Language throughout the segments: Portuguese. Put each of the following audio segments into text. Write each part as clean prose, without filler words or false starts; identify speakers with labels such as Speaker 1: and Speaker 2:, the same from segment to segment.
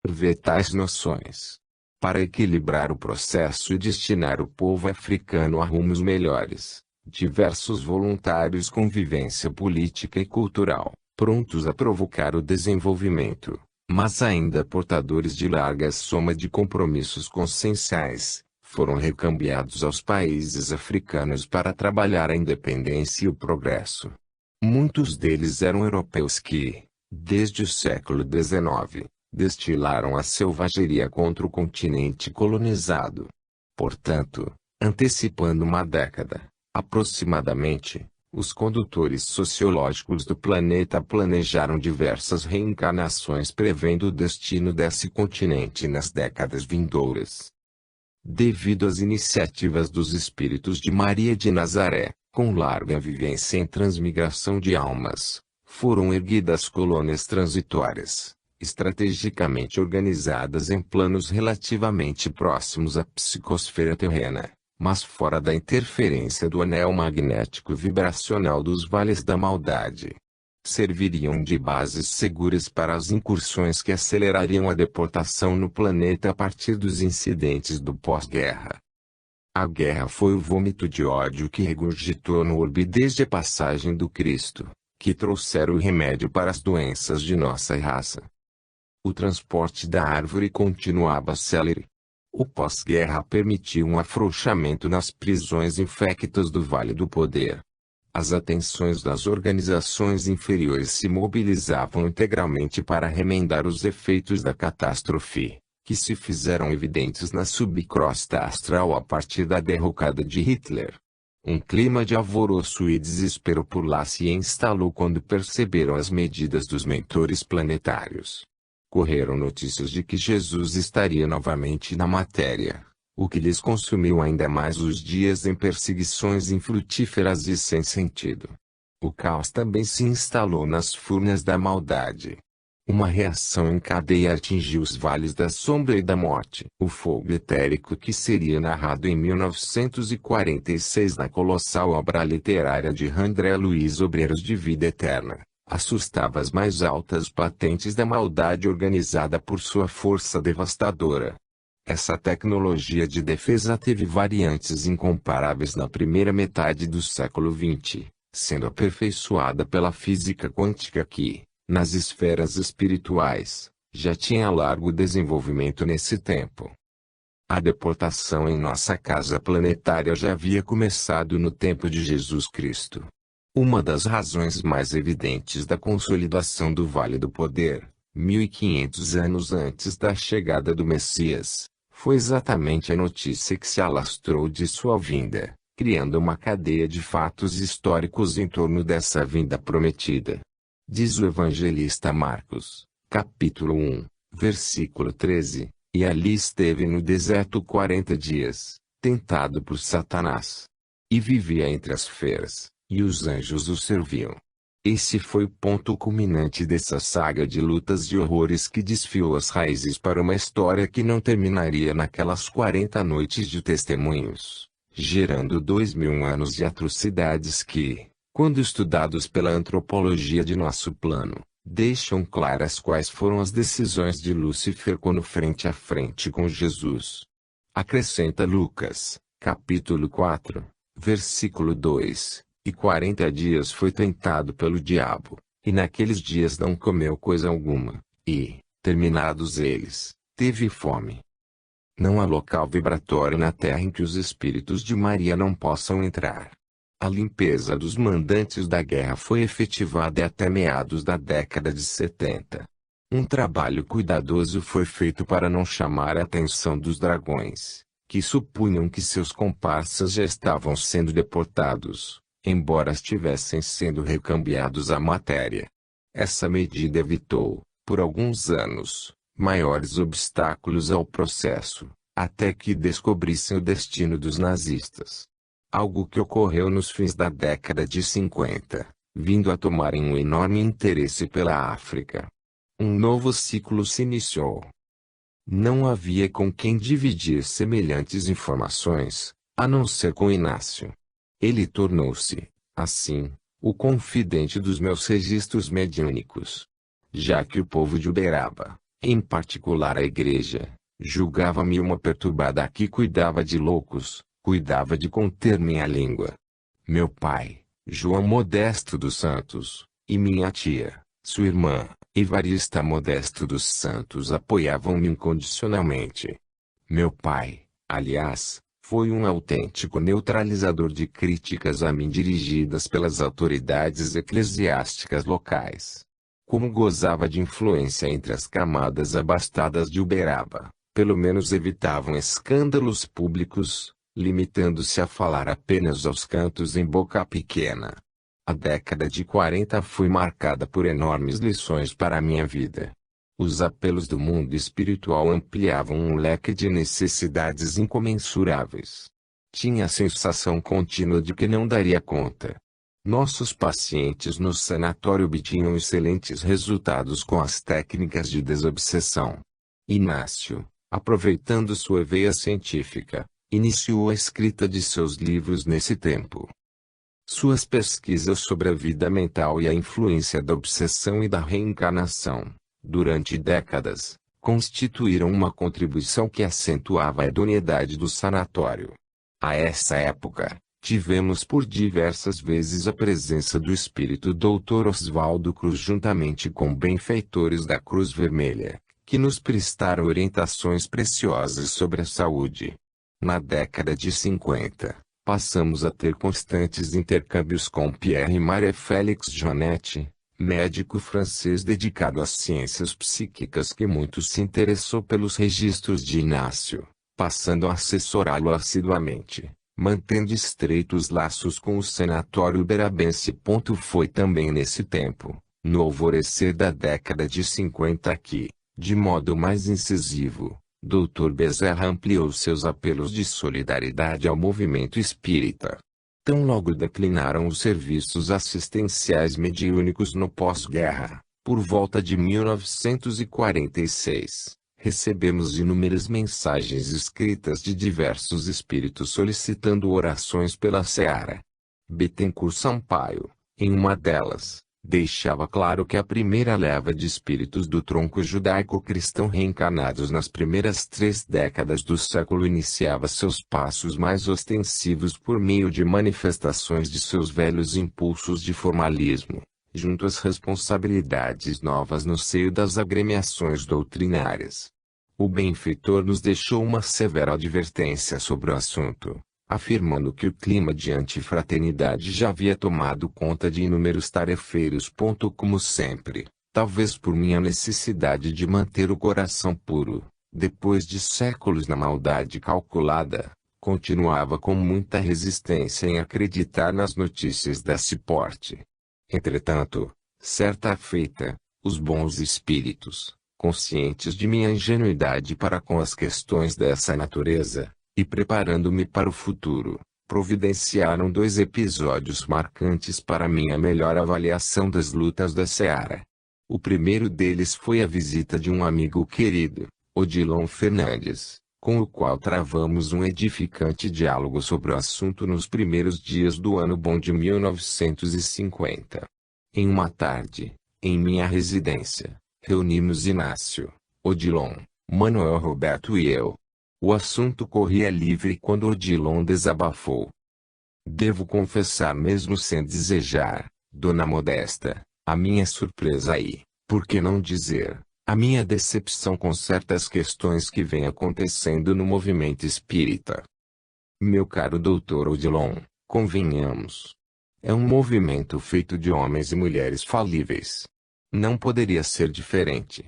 Speaker 1: Vê tais noções. Para equilibrar o processo e destinar o povo africano a rumos melhores, diversos voluntários com vivência política e cultural, prontos a provocar o desenvolvimento, mas ainda portadores de larga soma de compromissos conscienciais, foram recambiados aos países africanos para trabalhar a independência e o progresso. Muitos deles eram europeus que, desde o século XIX, destilaram a selvageria contra o continente colonizado. Portanto, antecipando uma década, aproximadamente, os condutores sociológicos do planeta planejaram diversas reencarnações prevendo o destino desse continente nas décadas vindouras. Devido às iniciativas dos espíritos de Maria de Nazaré, com larga vivência em transmigração de almas, foram erguidas colônias transitórias, estrategicamente organizadas em planos relativamente próximos à psicosfera terrena, mas fora da interferência do anel magnético vibracional dos vales da maldade. Serviriam de bases seguras para as incursões que acelerariam a deportação no planeta a partir dos incidentes do pós-guerra. A guerra foi o vômito de ódio que regurgitou no orbe desde a passagem do Cristo, que trouxeram o remédio para as doenças de nossa raça. O transporte da árvore continuava célere. O pós-guerra permitiu um afrouxamento nas prisões infectas do Vale do Poder. As atenções das organizações inferiores se mobilizavam integralmente para remendar os efeitos da catástrofe, que se fizeram evidentes na subcrosta astral a partir da derrocada de Hitler. Um clima de alvoroço e desespero por lá se instalou quando perceberam as medidas dos mentores planetários. Correram notícias de que Jesus estaria novamente na matéria, o que lhes consumiu ainda mais os dias em perseguições infrutíferas e sem sentido. O caos também se instalou nas furnas da maldade. Uma reação em cadeia atingiu os vales da sombra e da morte. O fogo etérico que seria narrado em 1946 na colossal obra literária de André Luiz Obreiros de Vida Eterna, assustava as mais altas patentes da maldade organizada por sua força devastadora. Essa tecnologia de defesa teve variantes incomparáveis na primeira metade do século XX, sendo aperfeiçoada pela física quântica que, nas esferas espirituais, já tinha largo desenvolvimento nesse tempo. A deportação em nossa casa planetária já havia começado no tempo de Jesus Cristo. Uma das razões mais evidentes da consolidação do Vale do Poder, 1500 anos antes da chegada do Messias, foi exatamente a notícia que se alastrou de sua vinda, criando uma cadeia de fatos históricos em torno dessa vinda prometida. Diz o evangelista Marcos, capítulo 1, versículo 13, e ali esteve no deserto 40 dias, tentado por Satanás. E vivia entre as feras, e os anjos o serviam. Esse foi o ponto culminante dessa saga de lutas e horrores que desfiou as raízes para uma história que não terminaria naquelas 40 noites de testemunhos, gerando 2000 anos de atrocidades que, quando estudados pela antropologia de nosso plano, deixam claras quais foram as decisões de Lúcifer quando frente a frente com Jesus. Acrescenta Lucas, capítulo 4, versículo 2. E 40 dias foi tentado pelo diabo, e naqueles dias não comeu coisa alguma, e, terminados eles, teve fome. Não há local vibratório na Terra em que os espíritos de Maria não possam entrar. A limpeza dos mandantes da guerra foi efetivada até meados da década de 70. Um trabalho cuidadoso foi feito para não chamar a atenção dos dragões, que supunham que seus comparsas já estavam sendo deportados, embora estivessem sendo recambiados à matéria. Essa medida evitou, por alguns anos, maiores obstáculos ao processo, até que descobrissem o destino dos nazistas. Algo que ocorreu nos fins da década de 50, vindo a tomarem um enorme interesse pela África. Um novo ciclo se iniciou. Não havia com quem dividir semelhantes informações, a não ser com Inácio. Ele tornou-se, assim, o confidente dos meus registros mediúnicos. Já que o povo de Uberaba, Em particular a igreja, julgava-me uma perturbada que cuidava de loucos, cuidava de conter minha língua. Meu pai, João Modesto dos Santos, e minha tia, sua irmã, Evarista Modesto dos Santos apoiavam-me incondicionalmente. Meu pai, aliás, foi um autêntico neutralizador de críticas a mim dirigidas pelas autoridades eclesiásticas locais. Como gozava de influência entre as camadas abastadas de Uberaba, pelo menos evitavam escândalos públicos, limitando-se a falar apenas aos cantos em boca pequena. A década de 40 foi marcada por enormes lições para a minha vida. Os apelos do mundo espiritual ampliavam um leque de necessidades incomensuráveis. Tinha a sensação contínua de que não daria conta. Nossos pacientes no sanatório obtinham excelentes resultados com as técnicas de desobsessão. Inácio, aproveitando sua veia científica, iniciou a escrita de seus livros nesse tempo. Suas pesquisas sobre a vida mental e a influência da obsessão e da reencarnação, durante décadas, constituíram uma contribuição que acentuava a idoneidade do sanatório. A essa época, tivemos por diversas vezes a presença do espírito Dr. Oswaldo Cruz juntamente com benfeitores da Cruz Vermelha, que nos prestaram orientações preciosas sobre a saúde. Na década de 50, passamos a ter constantes intercâmbios com Pierre-Marie Félix Jonetti, médico francês dedicado às ciências psíquicas que muito se interessou pelos registros de Inácio, passando a assessorá-lo assiduamente, mantendo estreitos laços com o sanatório uberabense. Foi também nesse tempo, no alvorecer da década de 50 que, de modo mais incisivo, Dr. Bezerra ampliou seus apelos de solidariedade ao movimento espírita. Tão logo declinaram os serviços assistenciais mediúnicos no pós-guerra, por volta de 1946, recebemos inúmeras mensagens escritas de diversos espíritos solicitando orações pela Seara. Bittencourt Sampaio, em uma delas, deixava claro que a primeira leva de espíritos do tronco judaico-cristão reencarnados nas primeiras 3 décadas do século iniciava seus passos mais ostensivos por meio de manifestações de seus velhos impulsos de formalismo, junto às responsabilidades novas no seio das agremiações doutrinárias. O benfeitor nos deixou uma severa advertência sobre o assunto, afirmando que o clima de antifraternidade já havia tomado conta de inúmeros tarefeiros. Como sempre, talvez por minha necessidade de manter o coração puro, depois de séculos na maldade calculada, continuava com muita resistência em acreditar nas notícias desse porte. Entretanto, certa feita, os bons espíritos, conscientes de minha ingenuidade para com as questões dessa natureza, e preparando-me para o futuro, providenciaram 2 episódios marcantes para minha melhor avaliação das lutas da Seara. O primeiro deles foi a visita de um amigo querido, Odilon Fernandes, com o qual travamos um edificante diálogo sobre o assunto nos primeiros dias do ano bom de 1950. Em uma tarde, em minha residência, reunimos Inácio, Odilon, Manuel Roberto e eu. O assunto corria livre quando Odilon desabafou. Devo confessar, mesmo sem desejar, Dona Modesta, a minha surpresa e, por que não dizer, a minha decepção com certas questões que vêm acontecendo no movimento espírita. Meu caro Dr. Odilon, convenhamos. É um movimento feito de homens e mulheres falíveis. Não poderia ser diferente.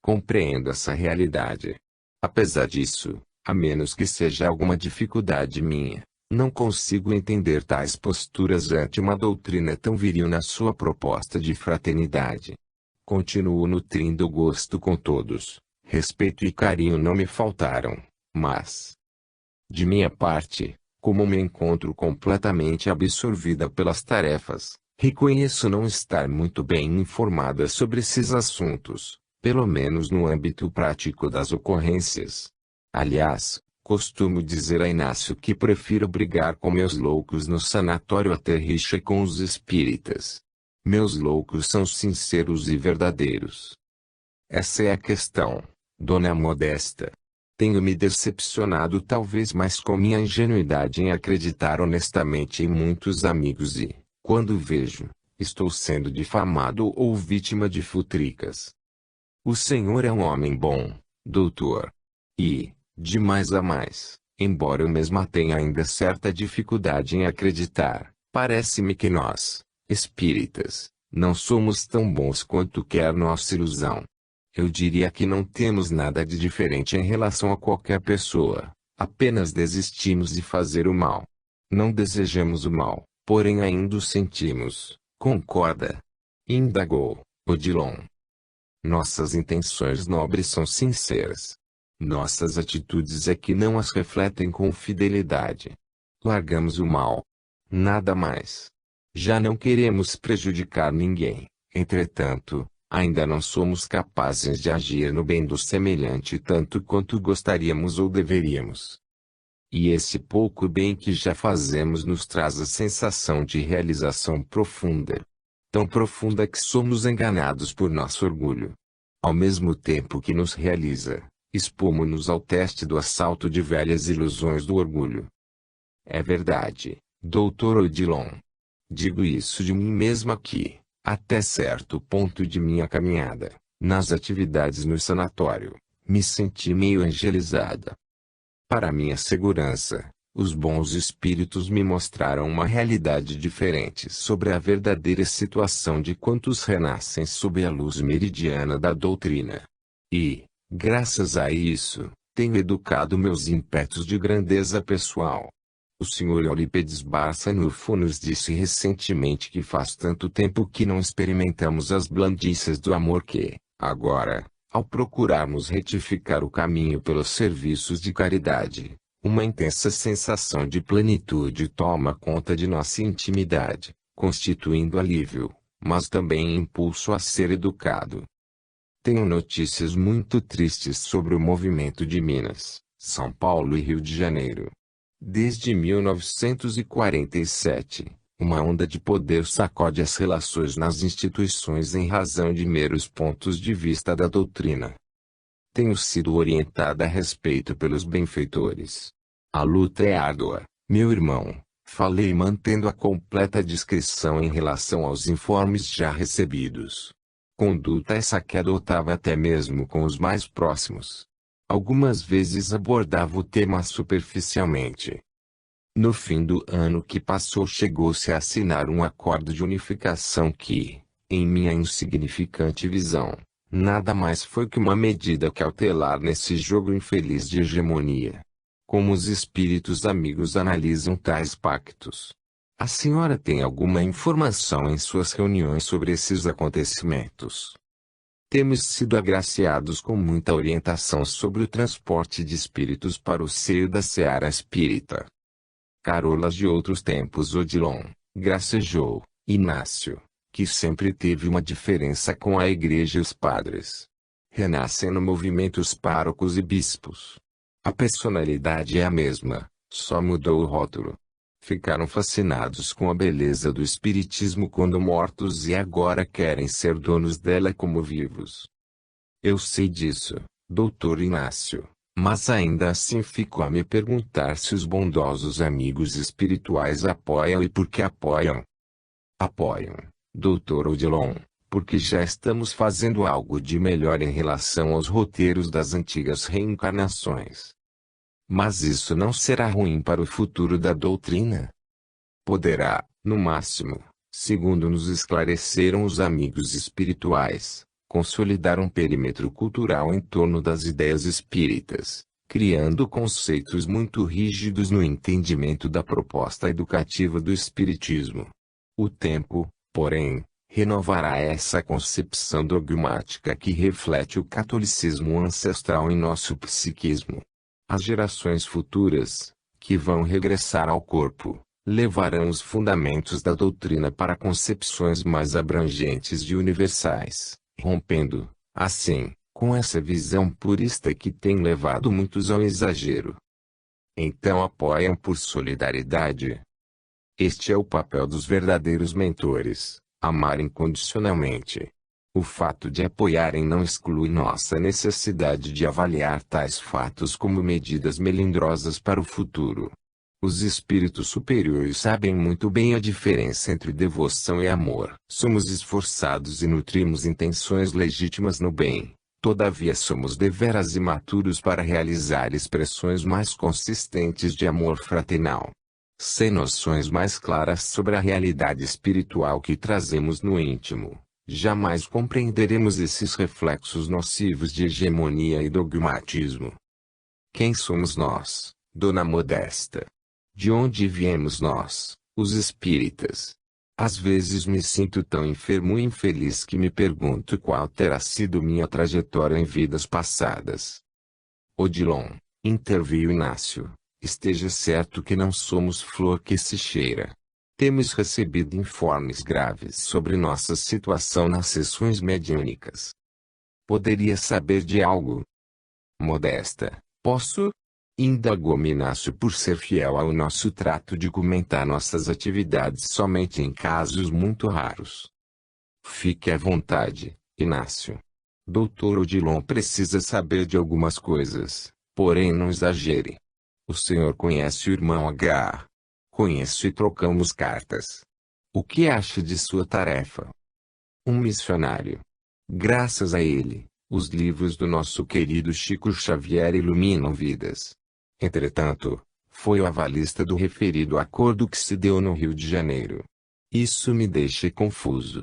Speaker 1: Compreendo essa realidade. Apesar disso, a menos que seja alguma dificuldade minha, não consigo entender tais posturas ante uma doutrina tão viril na sua proposta de fraternidade. Continuo nutrindo gosto com todos, respeito e carinho não me faltaram, mas, de minha parte, como me encontro completamente absorvida pelas tarefas, reconheço não estar muito bem informada sobre esses assuntos, pelo menos no âmbito prático das ocorrências. Aliás, costumo dizer a Inácio que prefiro brigar com meus loucos no sanatório a ter rixa com os espíritas. Meus loucos são sinceros e verdadeiros. Essa é a questão, dona Modesta. Tenho me decepcionado talvez mais com minha ingenuidade em acreditar honestamente em muitos amigos e, quando vejo, estou sendo difamado ou vítima de futricas. O senhor é um homem bom, doutor. E, de mais a mais, embora eu mesma tenha ainda certa dificuldade em acreditar, parece-me que nós, espíritas, não somos tão bons quanto quer nossa ilusão. Eu diria que não temos nada de diferente em relação a qualquer pessoa, apenas desistimos de fazer o mal. Não desejamos o mal, porém ainda o sentimos, concorda? Indagou Odilon. Nossas intenções nobres são sinceras. Nossas atitudes é que não as refletem com fidelidade. Largamos o mal. Nada mais. Já não queremos prejudicar ninguém, entretanto, ainda não somos capazes de agir no bem do semelhante tanto quanto gostaríamos ou deveríamos. E esse pouco bem que já fazemos nos traz a sensação de realização profunda. Tão profunda que somos enganados por nosso orgulho. Ao mesmo tempo que nos realiza, expomos-nos ao teste do assalto de velhas ilusões do orgulho. É verdade, Dr. Odilon. Digo isso de mim mesma aqui. Até certo ponto de minha caminhada, nas atividades no sanatório, me senti meio angelizada. Para minha segurança, os bons espíritos me mostraram uma realidade diferente sobre a verdadeira situação de quantos renascem sob a luz meridiana da doutrina. E, graças a isso, tenho educado meus ímpetos de grandeza pessoal. O Sr. Eurípides Barçanufo nos disse recentemente que faz tanto tempo que não experimentamos as blandices do amor que, agora, ao procurarmos retificar o caminho pelos serviços de caridade, uma intensa sensação de plenitude toma conta de nossa intimidade, constituindo alívio, mas também impulso a ser educado. Tenho notícias muito tristes sobre o movimento de Minas, São Paulo e Rio de Janeiro. Desde 1947, uma onda de poder sacode as relações nas instituições em razão de meros pontos de vista da doutrina. Tenho sido orientada a respeito pelos benfeitores. A luta é árdua, meu irmão, falei mantendo a completa discrição em relação aos informes já recebidos. Conduta essa que adotava até mesmo com os mais próximos. Algumas vezes abordava o tema superficialmente. No fim do ano que passou chegou-se a assinar um acordo de unificação que, em minha insignificante visão, nada mais foi que uma medida cautelar nesse jogo infeliz de hegemonia. Como os espíritos amigos analisam tais pactos? A senhora tem alguma informação em suas reuniões sobre esses acontecimentos? Temos sido agraciados com muita orientação sobre o transporte de espíritos para o seio da seara espírita. Carolas de outros tempos Odilon, gracejou, Inácio, que sempre teve uma diferença com a igreja e os padres. Renascem no movimento os párocos e bispos. A personalidade é a mesma, só mudou o rótulo. Ficaram fascinados com a beleza do espiritismo quando mortos e agora querem ser donos dela como vivos. Eu sei disso, doutor Inácio, mas ainda assim fico a me perguntar se os bondosos amigos espirituais apoiam e por que apoiam. Apoiam, doutor Odilon, porque já estamos fazendo algo de melhor em relação aos roteiros das antigas reencarnações. Mas isso não será ruim para o futuro da doutrina? Poderá, no máximo, segundo nos esclareceram os amigos espirituais, consolidar um perímetro cultural em torno das ideias espíritas, criando conceitos muito rígidos no entendimento da proposta educativa do espiritismo. O tempo, porém, renovará essa concepção dogmática que reflete o catolicismo ancestral em nosso psiquismo. As gerações futuras, que vão regressar ao corpo, levarão os fundamentos da doutrina para concepções mais abrangentes e universais, rompendo, assim, com essa visão purista que tem levado muitos ao exagero. Então apoiam por solidariedade. Este é o papel dos verdadeiros mentores, amar incondicionalmente. O fato de apoiarem não exclui nossa necessidade de avaliar tais fatos como medidas melindrosas para o futuro. Os espíritos superiores sabem muito bem a diferença entre devoção e amor. Somos esforçados e nutrimos intenções legítimas no bem. Todavia somos deveras imaturos para realizar expressões mais consistentes de amor fraternal. Sem noções mais claras sobre a realidade espiritual que trazemos no íntimo, jamais compreenderemos esses reflexos nocivos de hegemonia e dogmatismo. Quem somos nós, Dona Modesta? De onde viemos nós, os espíritas? Às vezes me sinto tão enfermo e infeliz que me pergunto qual terá sido minha trajetória em vidas passadas. Odilon, interveio Inácio, esteja certo que não somos flor que se cheira. Temos recebido informes graves sobre nossa situação nas sessões mediúnicas. Poderia saber de algo? Modesta, posso? Indagou-me Inácio por ser fiel ao nosso trato de comentar nossas atividades somente em casos muito raros. Fique à vontade, Inácio. Doutor Odilon precisa saber de algumas coisas, porém não exagere. O senhor conhece o irmão H. Conheço e trocamos cartas. O que acha de sua tarefa? Um missionário. Graças a ele, os livros do nosso querido Chico Xavier iluminam vidas. Entretanto, foi o avalista do referido acordo que se deu no Rio de Janeiro. Isso me deixa confuso.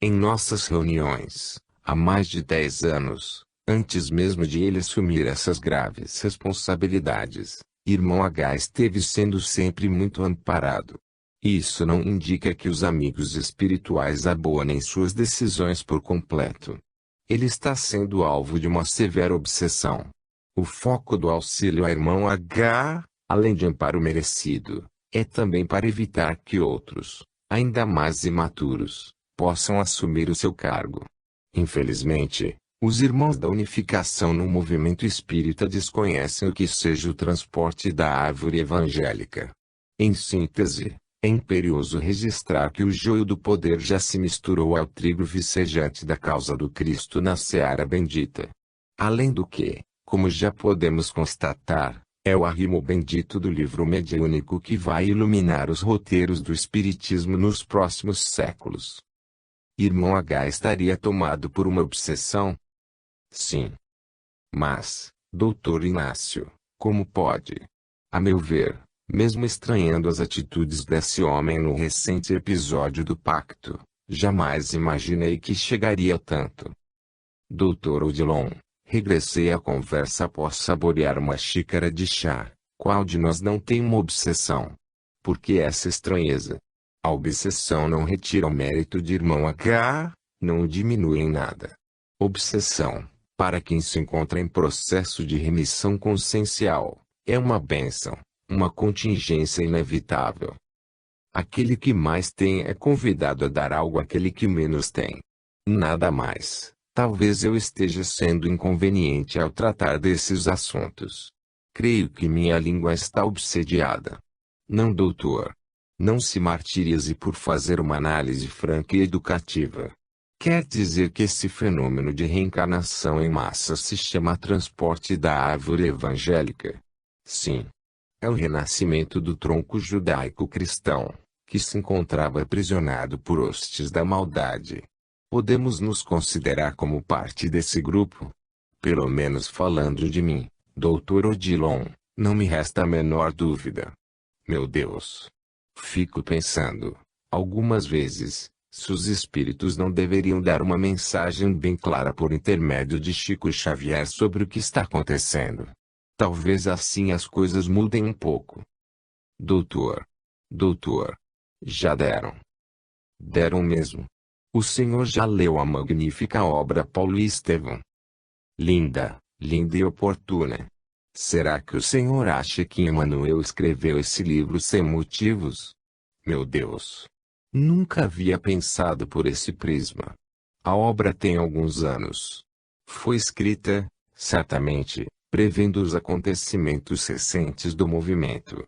Speaker 1: Em nossas reuniões, há mais de 10 anos, antes mesmo de ele assumir essas graves responsabilidades, irmão H esteve sendo sempre muito amparado. Isso não indica que os amigos espirituais abonem suas decisões por completo. Ele está sendo alvo de uma severa obsessão. O foco do auxílio a irmão H, além de amparo merecido, é também para evitar que outros, ainda mais imaturos, possam assumir o seu cargo. Infelizmente, os irmãos da unificação no movimento espírita desconhecem o que seja o transporte da árvore evangélica. Em síntese, é imperioso registrar que o joio do poder já se misturou ao trigo vicejante da causa do Cristo na seara bendita. Além do que, como já podemos constatar, é o arrimo bendito do livro mediúnico que vai iluminar os roteiros do Espiritismo nos próximos séculos. Irmão H estaria tomado por uma obsessão? Sim. Mas, doutor Inácio, como pode? A meu ver, mesmo estranhando as atitudes desse homem no recente episódio do pacto, jamais imaginei que chegaria a tanto. Doutor Odilon, regressei à conversa após saborear uma xícara de chá. Qual de nós não tem uma obsessão? Por que essa estranheza? A obsessão não retira o mérito de irmão H, não o diminui em nada. Obsessão, para quem se encontra em processo de remissão consciencial, é uma bênção, uma contingência inevitável. Aquele que mais tem é convidado a dar algo àquele que menos tem. Nada mais. Talvez eu esteja sendo inconveniente ao tratar desses assuntos. Creio que minha língua está obsediada. Não, doutor. Não se martirize por fazer uma análise franca e educativa. Quer dizer que esse fenômeno de reencarnação em massa se chama transporte da árvore evangélica? Sim. É o renascimento do tronco judaico-cristão, que se encontrava aprisionado por hostes da maldade. Podemos nos considerar como parte desse grupo? Pelo menos falando de mim, doutor Odilon, não me resta a menor dúvida. Meu Deus! Fico pensando, algumas vezes, se os espíritos não deveriam dar uma mensagem bem clara por intermédio de Chico Xavier sobre o que está acontecendo. Talvez assim as coisas mudem um pouco. Doutor! Já deram. Deram mesmo. O senhor já leu a magnífica obra Paulo e Estevão? Linda e oportuna. Será que o senhor acha que Emmanuel escreveu esse livro sem motivos? Meu Deus! Nunca havia pensado por esse prisma. A obra tem alguns anos. Foi escrita, certamente, prevendo os acontecimentos recentes do movimento.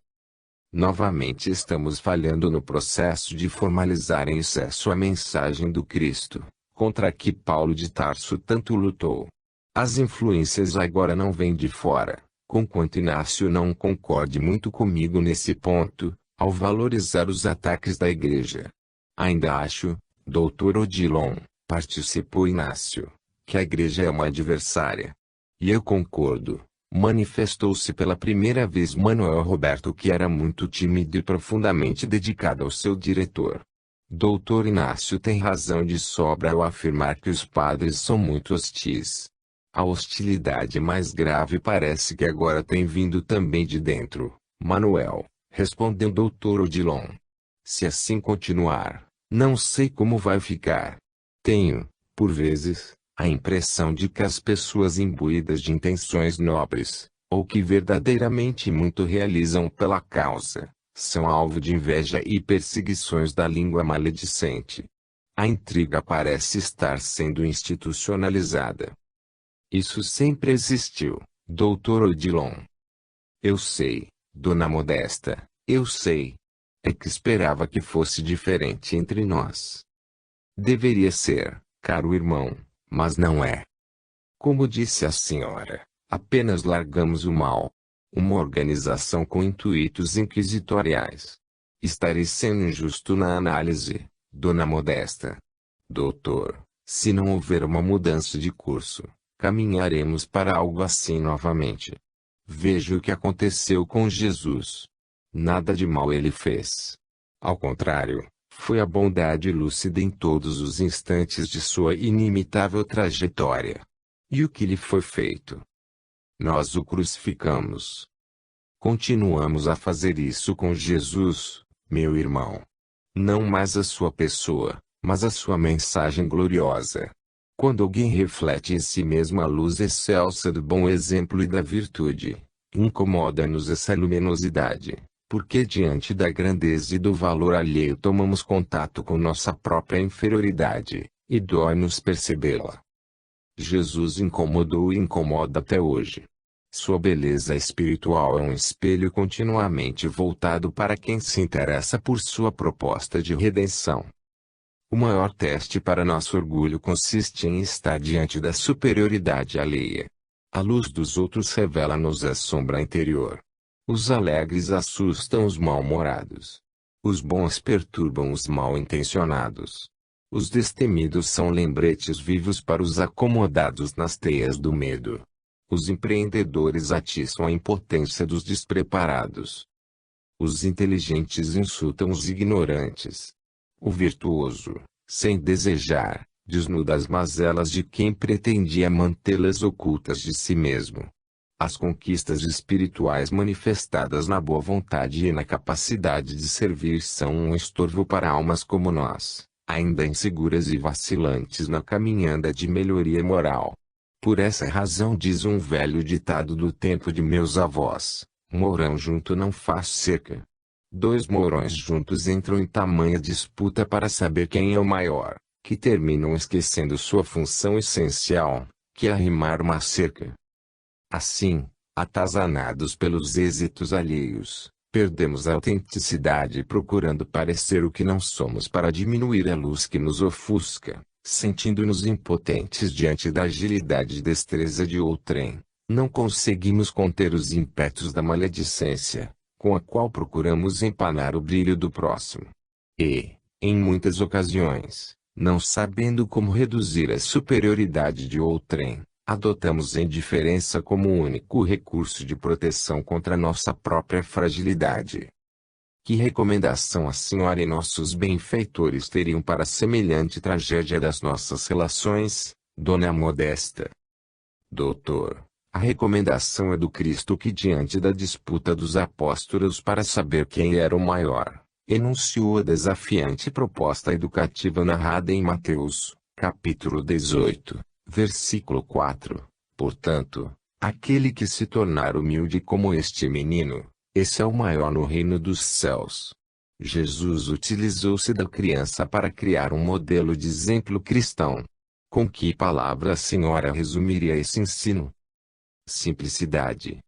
Speaker 1: Novamente estamos falhando no processo de formalizar em excesso a mensagem do Cristo, contra que Paulo de Tarso tanto lutou. As influências agora não vêm de fora, conquanto Inácio não concorde muito comigo nesse ponto, ao valorizar os ataques da igreja. Ainda acho, Dr. Odilon, participou Inácio, que a igreja é uma adversária. E eu concordo. Manifestou-se pela primeira vez Manuel Roberto, que era muito tímido e profundamente dedicado ao seu diretor. Doutor Inácio tem razão de sobra ao afirmar que os padres são muito hostis. A hostilidade mais grave parece que agora tem vindo também de dentro, Manuel, respondeu Dr. Odilon. Se assim continuar, não sei como vai ficar. Tenho, por vezes, a impressão de que as pessoas imbuídas de intenções nobres, ou que verdadeiramente muito realizam pela causa, são alvo de inveja e perseguições da língua maledicente. A intriga parece estar sendo institucionalizada. Isso sempre existiu, Dr. Odilon. Eu sei, Dona Modesta, eu sei. É que esperava que fosse diferente entre nós. Deveria ser, caro irmão, mas não é. Como disse a senhora, apenas largamos o mal. Uma organização com intuitos inquisitoriais. Estarei sendo injusto na análise, Dona Modesta. Doutor, se não houver uma mudança de curso, caminharemos para algo assim novamente. Veja o que aconteceu com Jesus. Nada de mal ele fez. Ao contrário, foi a bondade lúcida em todos os instantes de sua inimitável trajetória. E o que lhe foi feito? Nós o crucificamos. Continuamos a fazer isso com Jesus, meu irmão. Não mais a sua pessoa, mas a sua mensagem gloriosa. Quando alguém reflete em si mesmo a luz excelsa do bom exemplo e da virtude, incomoda-nos essa luminosidade, porque diante da grandeza e do valor alheio tomamos contato com nossa própria inferioridade, e dói-nos percebê-la. Jesus incomodou e incomoda até hoje. Sua beleza espiritual é um espelho continuamente voltado para quem se interessa por sua proposta de redenção. O maior teste para nosso orgulho consiste em estar diante da superioridade alheia. A luz dos outros revela-nos a sombra interior. Os alegres assustam os mal-humorados. Os bons perturbam os mal-intencionados. Os destemidos são lembretes vivos para os acomodados nas teias do medo. Os empreendedores atiçam a impotência dos despreparados. Os inteligentes insultam os ignorantes. O virtuoso, sem desejar, desnuda as mazelas de quem pretendia mantê-las ocultas de si mesmo. As conquistas espirituais manifestadas na boa vontade e na capacidade de servir são um estorvo para almas como nós, ainda inseguras e vacilantes na caminhada de melhoria moral. Por essa razão diz um velho ditado do tempo de meus avós: mourão junto não faz cerca. Dois mourões juntos entram em tamanha disputa para saber quem é o maior, que terminam esquecendo sua função essencial, que é arrimar uma cerca. Assim, atazanados pelos êxitos alheios, perdemos a autenticidade procurando parecer o que não somos para diminuir a luz que nos ofusca, sentindo-nos impotentes diante da agilidade e destreza de outrem. Não conseguimos conter os ímpetos da maledicência, com a qual procuramos empanar o brilho do próximo. E, em muitas ocasiões, não sabendo como reduzir a superioridade de outrem, adotamos a indiferença como o único recurso de proteção contra nossa própria fragilidade. Que recomendação a senhora e nossos benfeitores teriam para semelhante tragédia das nossas relações, Dona Modesta? Doutor, a recomendação é do Cristo que, diante da disputa dos apóstolos para saber quem era o maior, enunciou a desafiante proposta educativa narrada em Mateus, capítulo 18. Versículo 4. Portanto, aquele que se tornar humilde como este menino, esse é o maior no reino dos céus. Jesus utilizou-se da criança para criar um modelo de exemplo cristão. Com que palavra a senhora resumiria esse ensino? Simplicidade.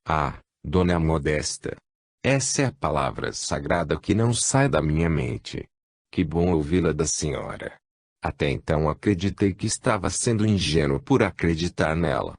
Speaker 1: Ah, Dona Modesta. Essa é a palavra sagrada que não sai da minha mente. Que bom ouvi-la da senhora. Até então acreditei que estava sendo ingênuo por acreditar nela.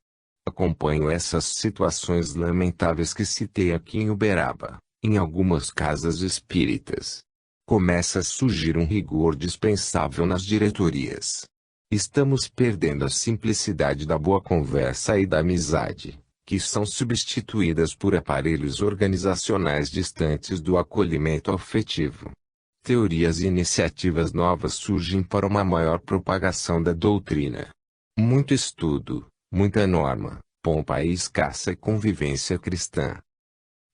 Speaker 1: Acompanho essas situações lamentáveis que citei aqui em Uberaba, em algumas casas espíritas. Começa a surgir um rigor dispensável nas diretorias. Estamos perdendo a simplicidade da boa conversa e da amizade, que são substituídas por aparelhos organizacionais distantes do acolhimento afetivo. Teorias e iniciativas novas surgem para uma maior propagação da doutrina. Muito estudo, muita norma, pompa e escassa convivência cristã.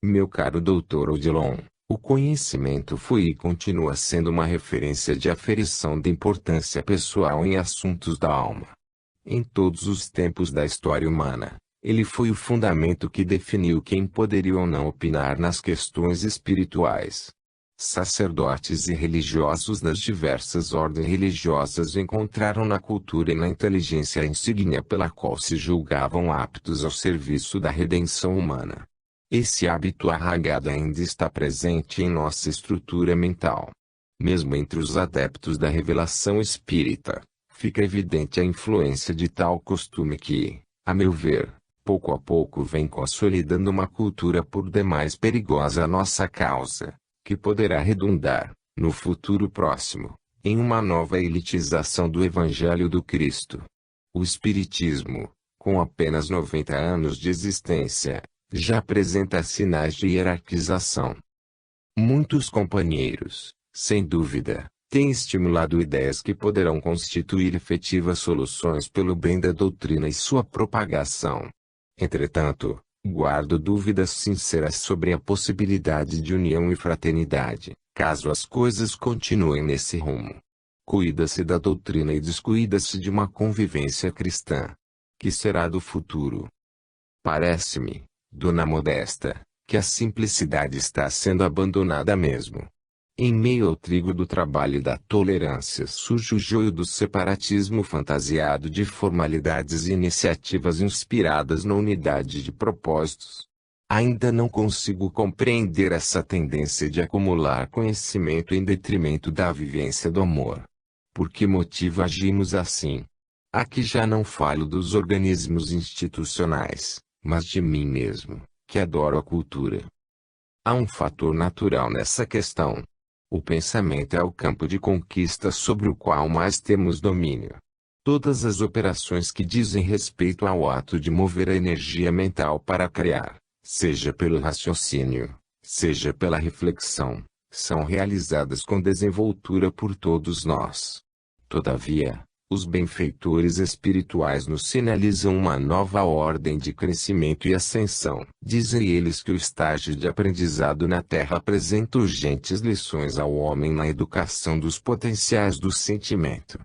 Speaker 1: Meu caro Dr. Odilon, o conhecimento foi e continua sendo uma referência de aferição de importância pessoal em assuntos da alma. Em todos os tempos da história humana, ele foi o fundamento que definiu quem poderia ou não opinar nas questões espirituais. Sacerdotes e religiosos das diversas ordens religiosas encontraram na cultura e na inteligência a insígnia pela qual se julgavam aptos ao serviço da redenção humana. Esse hábito arraigado ainda está presente em nossa estrutura mental. Mesmo entre os adeptos da revelação espírita, fica evidente a influência de tal costume que, a meu ver, pouco a pouco vem consolidando uma cultura por demais perigosa à nossa causa, que poderá redundar, no futuro próximo, em uma nova elitização do Evangelho do Cristo. O Espiritismo, com apenas 90 anos de existência, já apresenta sinais de hierarquização. Muitos companheiros, sem dúvida, têm estimulado ideias que poderão constituir efetivas soluções pelo bem da doutrina e sua propagação. Entretanto, guardo dúvidas sinceras sobre a possibilidade de união e fraternidade, caso as coisas continuem nesse rumo. Cuida-se da doutrina e descuida-se de uma convivência cristã. Que será do futuro? Parece-me, Dona Modesta, que a simplicidade está sendo abandonada mesmo. Em meio ao trigo do trabalho e da tolerância surge o joio do separatismo fantasiado de formalidades e iniciativas inspiradas na unidade de propósitos. Ainda não consigo compreender essa tendência de acumular conhecimento em detrimento da vivência do amor. Por que motivo agimos assim? Aqui já não falo dos organismos institucionais, mas de mim mesmo, que adoro a cultura. Há um fator natural nessa questão. O pensamento é o campo de conquista sobre o qual mais temos domínio. Todas as operações que dizem respeito ao ato de mover a energia mental para criar, seja pelo raciocínio, seja pela reflexão, são realizadas com desenvoltura por todos nós. Todavia, os benfeitores espirituais nos sinalizam uma nova ordem de crescimento e ascensão. Dizem eles que o estágio de aprendizado na Terra apresenta urgentes lições ao homem na educação dos potenciais do sentimento.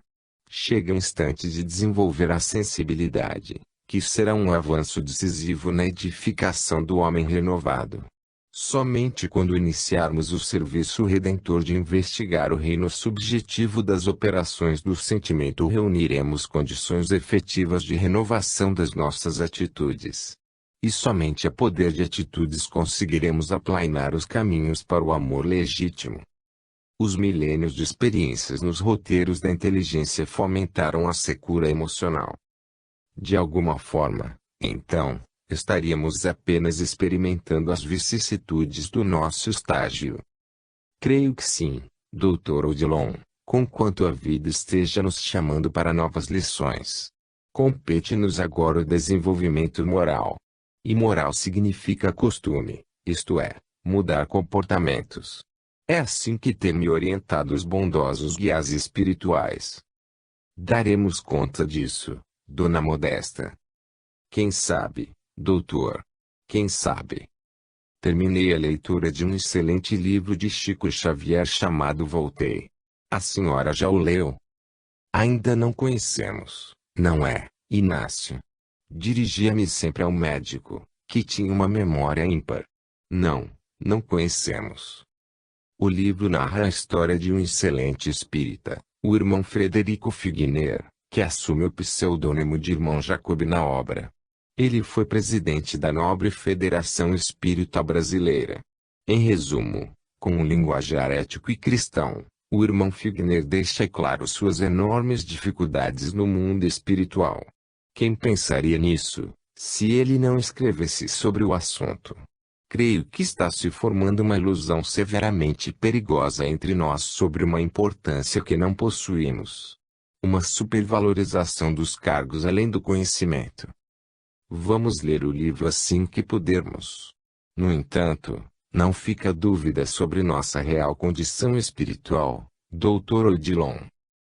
Speaker 1: Chega o instante de desenvolver a sensibilidade, que será um avanço decisivo na edificação do homem renovado. Somente quando iniciarmos o serviço redentor de investigar o reino subjetivo das operações do sentimento reuniremos condições efetivas de renovação das nossas atitudes. E somente a poder de atitudes conseguiremos aplainar os caminhos para o amor legítimo. Os milênios de experiências nos roteiros da inteligência fomentaram a secura emocional. De alguma forma, então, estaríamos apenas experimentando as vicissitudes do nosso estágio. Creio que sim, Dr. Odilon, conquanto a vida esteja nos chamando para novas lições. Compete-nos agora o desenvolvimento moral. E moral significa costume, isto é, mudar comportamentos. É assim que tem-me orientado os bondosos guias espirituais. Daremos conta disso, Dona Modesta. Quem sabe, doutor? Quem sabe? Terminei a leitura de um excelente livro de Chico Xavier chamado Voltei. A senhora já o leu? Ainda não conhecemos, não é, Inácio? Dirigia-me sempre ao médico, que tinha uma memória ímpar. Não conhecemos. O livro narra a história de um excelente espírita, o irmão Frederico Figner, que assume o pseudônimo de irmão Jacob na obra. Ele foi presidente da nobre Federação Espírita Brasileira. Em resumo, com um linguajar ético e cristão, O irmão Figner deixa claro suas enormes dificuldades no mundo espiritual. Quem pensaria nisso, se ele não escrevesse sobre o assunto? Creio que está se formando uma ilusão severamente perigosa entre nós sobre uma importância que não possuímos. Uma supervalorização dos cargos além do conhecimento. Vamos ler o livro assim que pudermos. No entanto, não fica dúvida sobre nossa real condição espiritual, Dr. Odilon.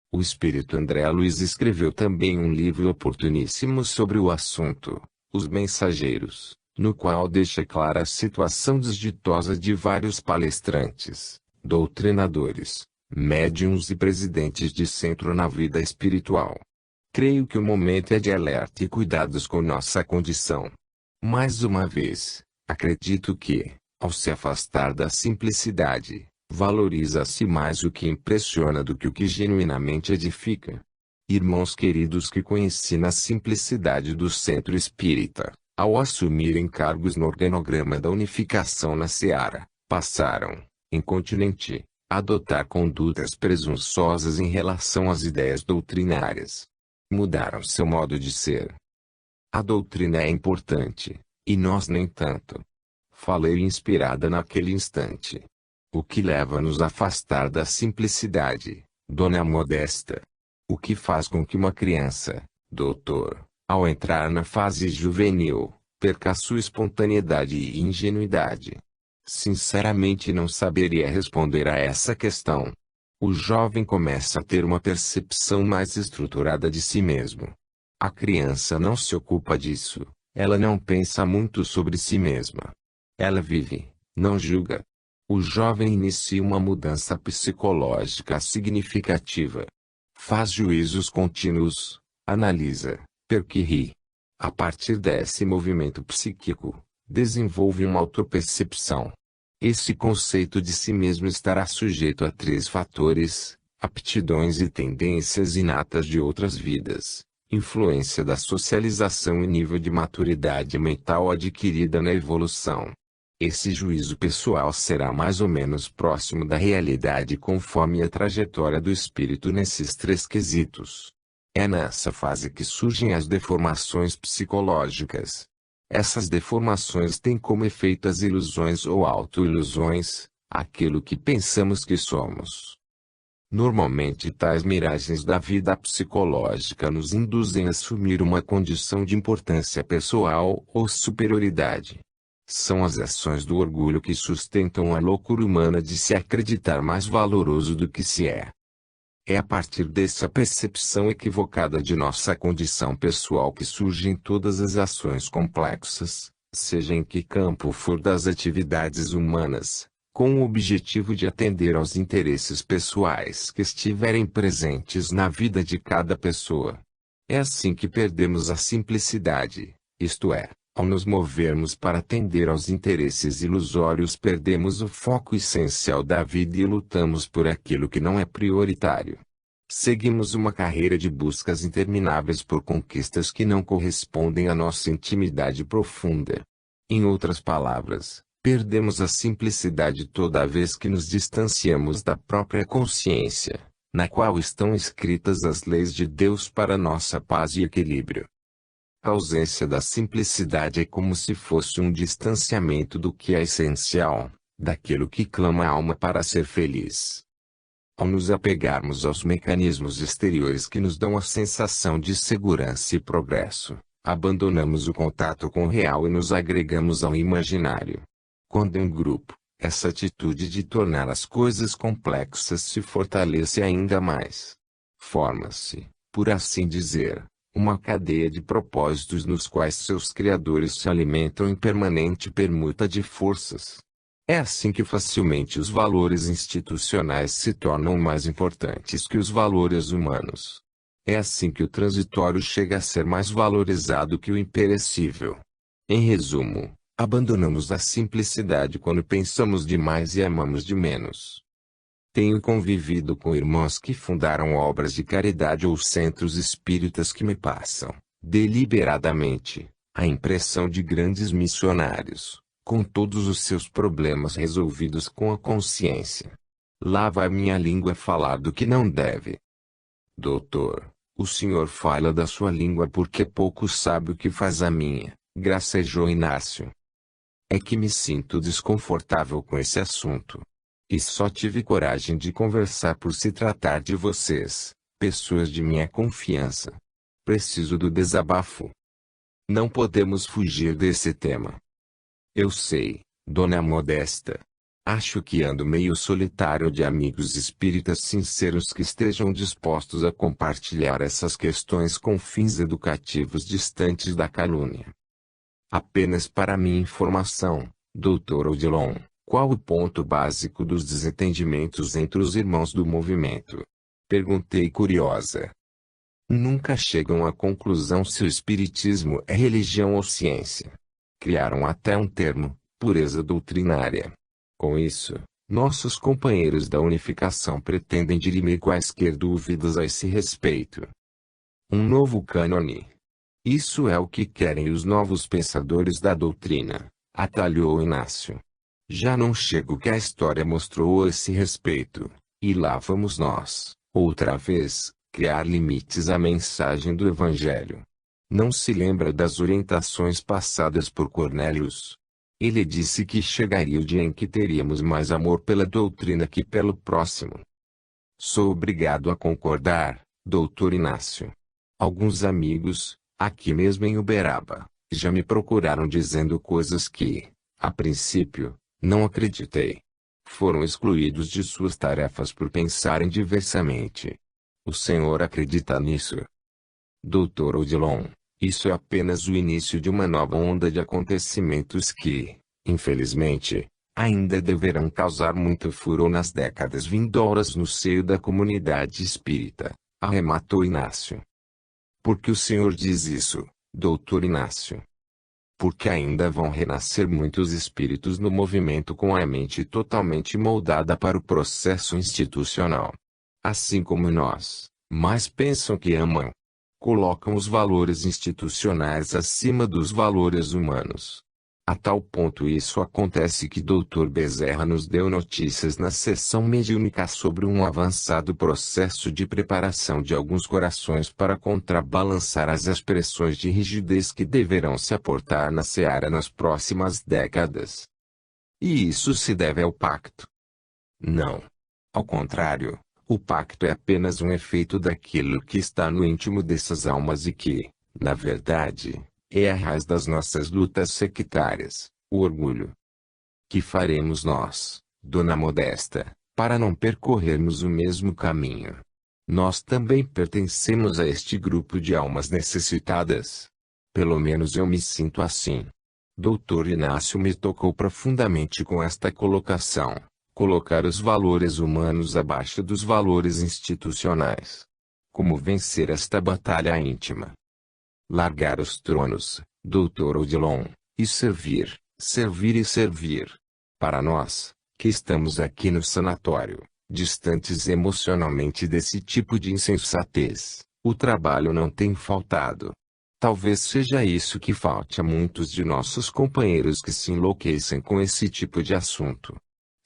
Speaker 1: O espírito André Luiz escreveu também um livro oportuníssimo sobre o assunto, Os Mensageiros, no qual deixa clara a situação desditosa de vários palestrantes, doutrinadores, médiuns e presidentes de centro na vida espiritual. Creio que o momento é de alerta e cuidados com nossa condição. Mais uma vez, acredito que, ao se afastar da simplicidade, valoriza-se mais o que impressiona do que o que genuinamente edifica. Irmãos queridos que conheci na simplicidade do centro espírita, ao assumirem cargos no organograma da unificação na Seara, passaram, incontinenti, a adotar condutas presunçosas em relação às ideias doutrinárias. Mudaram seu modo de ser. A doutrina é importante, e nós nem tanto. Falei inspirada naquele instante. O que leva-nos a afastar da simplicidade, Dona Modesta? O que faz com que uma criança, doutor, ao entrar na fase juvenil, perca sua espontaneidade e ingenuidade? Sinceramente não saberia responder a essa questão. O jovem começa a ter uma percepção mais estruturada de si mesmo. A criança não se ocupa disso, ela não pensa muito sobre si mesma. Ela vive, não julga. O jovem inicia uma mudança psicológica significativa. Faz juízos contínuos, analisa, perquire. A partir desse movimento psíquico, desenvolve uma autopercepção. Esse conceito de si mesmo estará sujeito a 3 fatores: aptidões e tendências inatas de outras vidas, influência da socialização e nível de maturidade mental adquirida na evolução. Esse juízo pessoal será mais ou menos próximo da realidade conforme a trajetória do espírito nesses 3 quesitos. É nessa fase que surgem as deformações psicológicas. Essas deformações têm como efeito as ilusões ou autoilusões, aquilo que pensamos que somos. Normalmente tais miragens da vida psicológica nos induzem a assumir uma condição de importância pessoal ou superioridade. São as ações do orgulho que sustentam a loucura humana de se acreditar mais valoroso do que se é. É a partir dessa percepção equivocada de nossa condição pessoal que surgem todas as ações complexas, seja em que campo for das atividades humanas, com o objetivo de atender aos interesses pessoais que estiverem presentes na vida de cada pessoa. É assim que perdemos a simplicidade, isto é, ao nos movermos para atender aos interesses ilusórios, perdemos o foco essencial da vida e lutamos por aquilo que não é prioritário. Seguimos uma carreira de buscas intermináveis por conquistas que não correspondem à nossa intimidade profunda. Em outras palavras, perdemos a simplicidade toda vez que nos distanciamos da própria consciência, na qual estão escritas as leis de Deus para nossa paz e equilíbrio. A ausência da simplicidade é como se fosse um distanciamento do que é essencial, daquilo que clama a alma para ser feliz. Ao nos apegarmos aos mecanismos exteriores que nos dão a sensação de segurança e progresso, abandonamos o contato com o real e nos agregamos ao imaginário. Quando em grupo, essa atitude de tornar as coisas complexas se fortalece ainda mais. Forma-se, por assim dizer, uma cadeia de propósitos nos quais seus criadores se alimentam em permanente permuta de forças. É assim que facilmente os valores institucionais se tornam mais importantes que os valores humanos. É assim que o transitório chega a ser mais valorizado que o imperecível. Em resumo, abandonamos a simplicidade quando pensamos demais e amamos de menos. Tenho convivido com irmãos que fundaram obras de caridade ou centros espíritas que me passam, deliberadamente, a impressão de grandes missionários, com todos os seus problemas resolvidos com a consciência. Lá vai minha língua falar do que não deve. Doutor, o senhor fala da sua língua porque pouco sabe o que faz a minha, gracejou Inácio. É que me sinto desconfortável com esse assunto. E só tive coragem de conversar por se tratar de vocês, pessoas de minha confiança. Preciso do desabafo. Não podemos fugir desse tema. Eu sei, dona Modesta. Acho que ando meio solitário de amigos espíritas sinceros que estejam dispostos a compartilhar essas questões com fins educativos distantes da calúnia. Apenas para minha informação, Dr. Odilon, qual o ponto básico dos desentendimentos entre os irmãos do movimento? Perguntei curiosa. Nunca chegam à conclusão se o espiritismo é religião ou ciência. Criaram até um termo, pureza doutrinária. Com isso, nossos companheiros da unificação pretendem dirimir quaisquer dúvidas a esse respeito. Um novo cânone. Isso é o que querem os novos pensadores da doutrina, atalhou Inácio. Já não chega o que a história mostrou a esse respeito, e lá vamos nós, outra vez, criar limites à mensagem do Evangelho. Não se lembra das orientações passadas por Cornélios? Ele disse que chegaria o dia em que teríamos mais amor pela doutrina que pelo próximo. Sou obrigado a concordar, doutor Inácio. Alguns amigos, aqui mesmo em Uberaba, já me procuraram dizendo coisas que, a princípio, não acreditei. Foram excluídos de suas tarefas por pensarem diversamente. O senhor acredita nisso? Dr. Odilon, isso é apenas o início de uma nova onda de acontecimentos que, infelizmente, ainda deverão causar muito furor nas décadas vindouras no seio da comunidade espírita, arrematou Inácio. Por que o senhor diz isso, doutor Inácio? Porque ainda vão renascer muitos espíritos no movimento com a mente totalmente moldada para o processo institucional. Assim como nós, mas pensam que amam. Colocam os valores institucionais acima dos valores humanos. A tal ponto isso acontece que Dr. Bezerra nos deu notícias na sessão mediúnica sobre um avançado processo de preparação de alguns corações para contrabalançar as expressões de rigidez que deverão se aportar na seara nas próximas décadas. E isso se deve ao pacto? Não. Ao contrário. O pacto é apenas um efeito daquilo que está no íntimo dessas almas e que, na verdade, é a raiz das nossas lutas sectárias, o orgulho. Que faremos nós, dona Modesta, para não percorrermos o mesmo caminho? Nós também pertencemos a este grupo de almas necessitadas. Pelo menos eu me sinto assim. Dr. Inácio me tocou profundamente com esta colocação. Colocar os valores humanos abaixo dos valores institucionais. Como vencer esta batalha íntima? Largar os tronos, Dr. Odilon, e servir, servir e servir. Para nós, que estamos aqui no sanatório, distantes emocionalmente desse tipo de insensatez, o trabalho não tem faltado. Talvez seja isso que falte a muitos de nossos companheiros que se enlouquecem com esse tipo de assunto.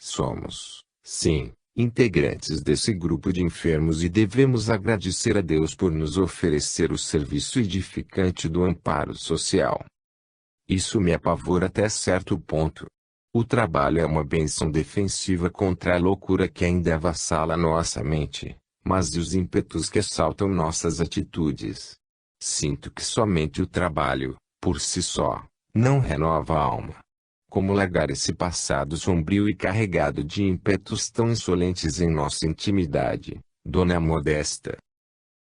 Speaker 1: Somos, sim, integrantes desse grupo de enfermos e devemos agradecer a Deus por nos oferecer o serviço edificante do amparo social. Isso me apavora até certo ponto. O trabalho é uma bênção defensiva contra a loucura que ainda avassala nossa mente, mas e os ímpetos que assaltam nossas atitudes? Sinto que somente o trabalho, por si só, não renova a alma. Como largar esse passado sombrio e carregado de ímpetos tão insolentes em nossa intimidade, dona Modesta?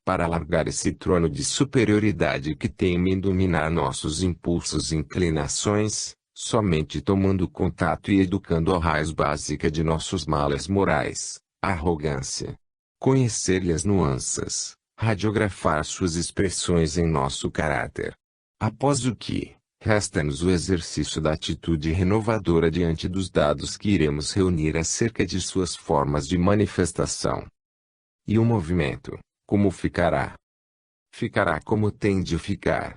Speaker 1: Para largar esse trono de superioridade que teme dominar nossos impulsos e inclinações, somente tomando contato e educando a raiz básica de nossos males morais, a arrogância. Conhecer-lhe as nuances, radiografar suas expressões em nosso caráter. Após o que, resta-nos o exercício da atitude renovadora diante dos dados que iremos reunir acerca de suas formas de manifestação. E o movimento, como ficará? Ficará como tem de ficar.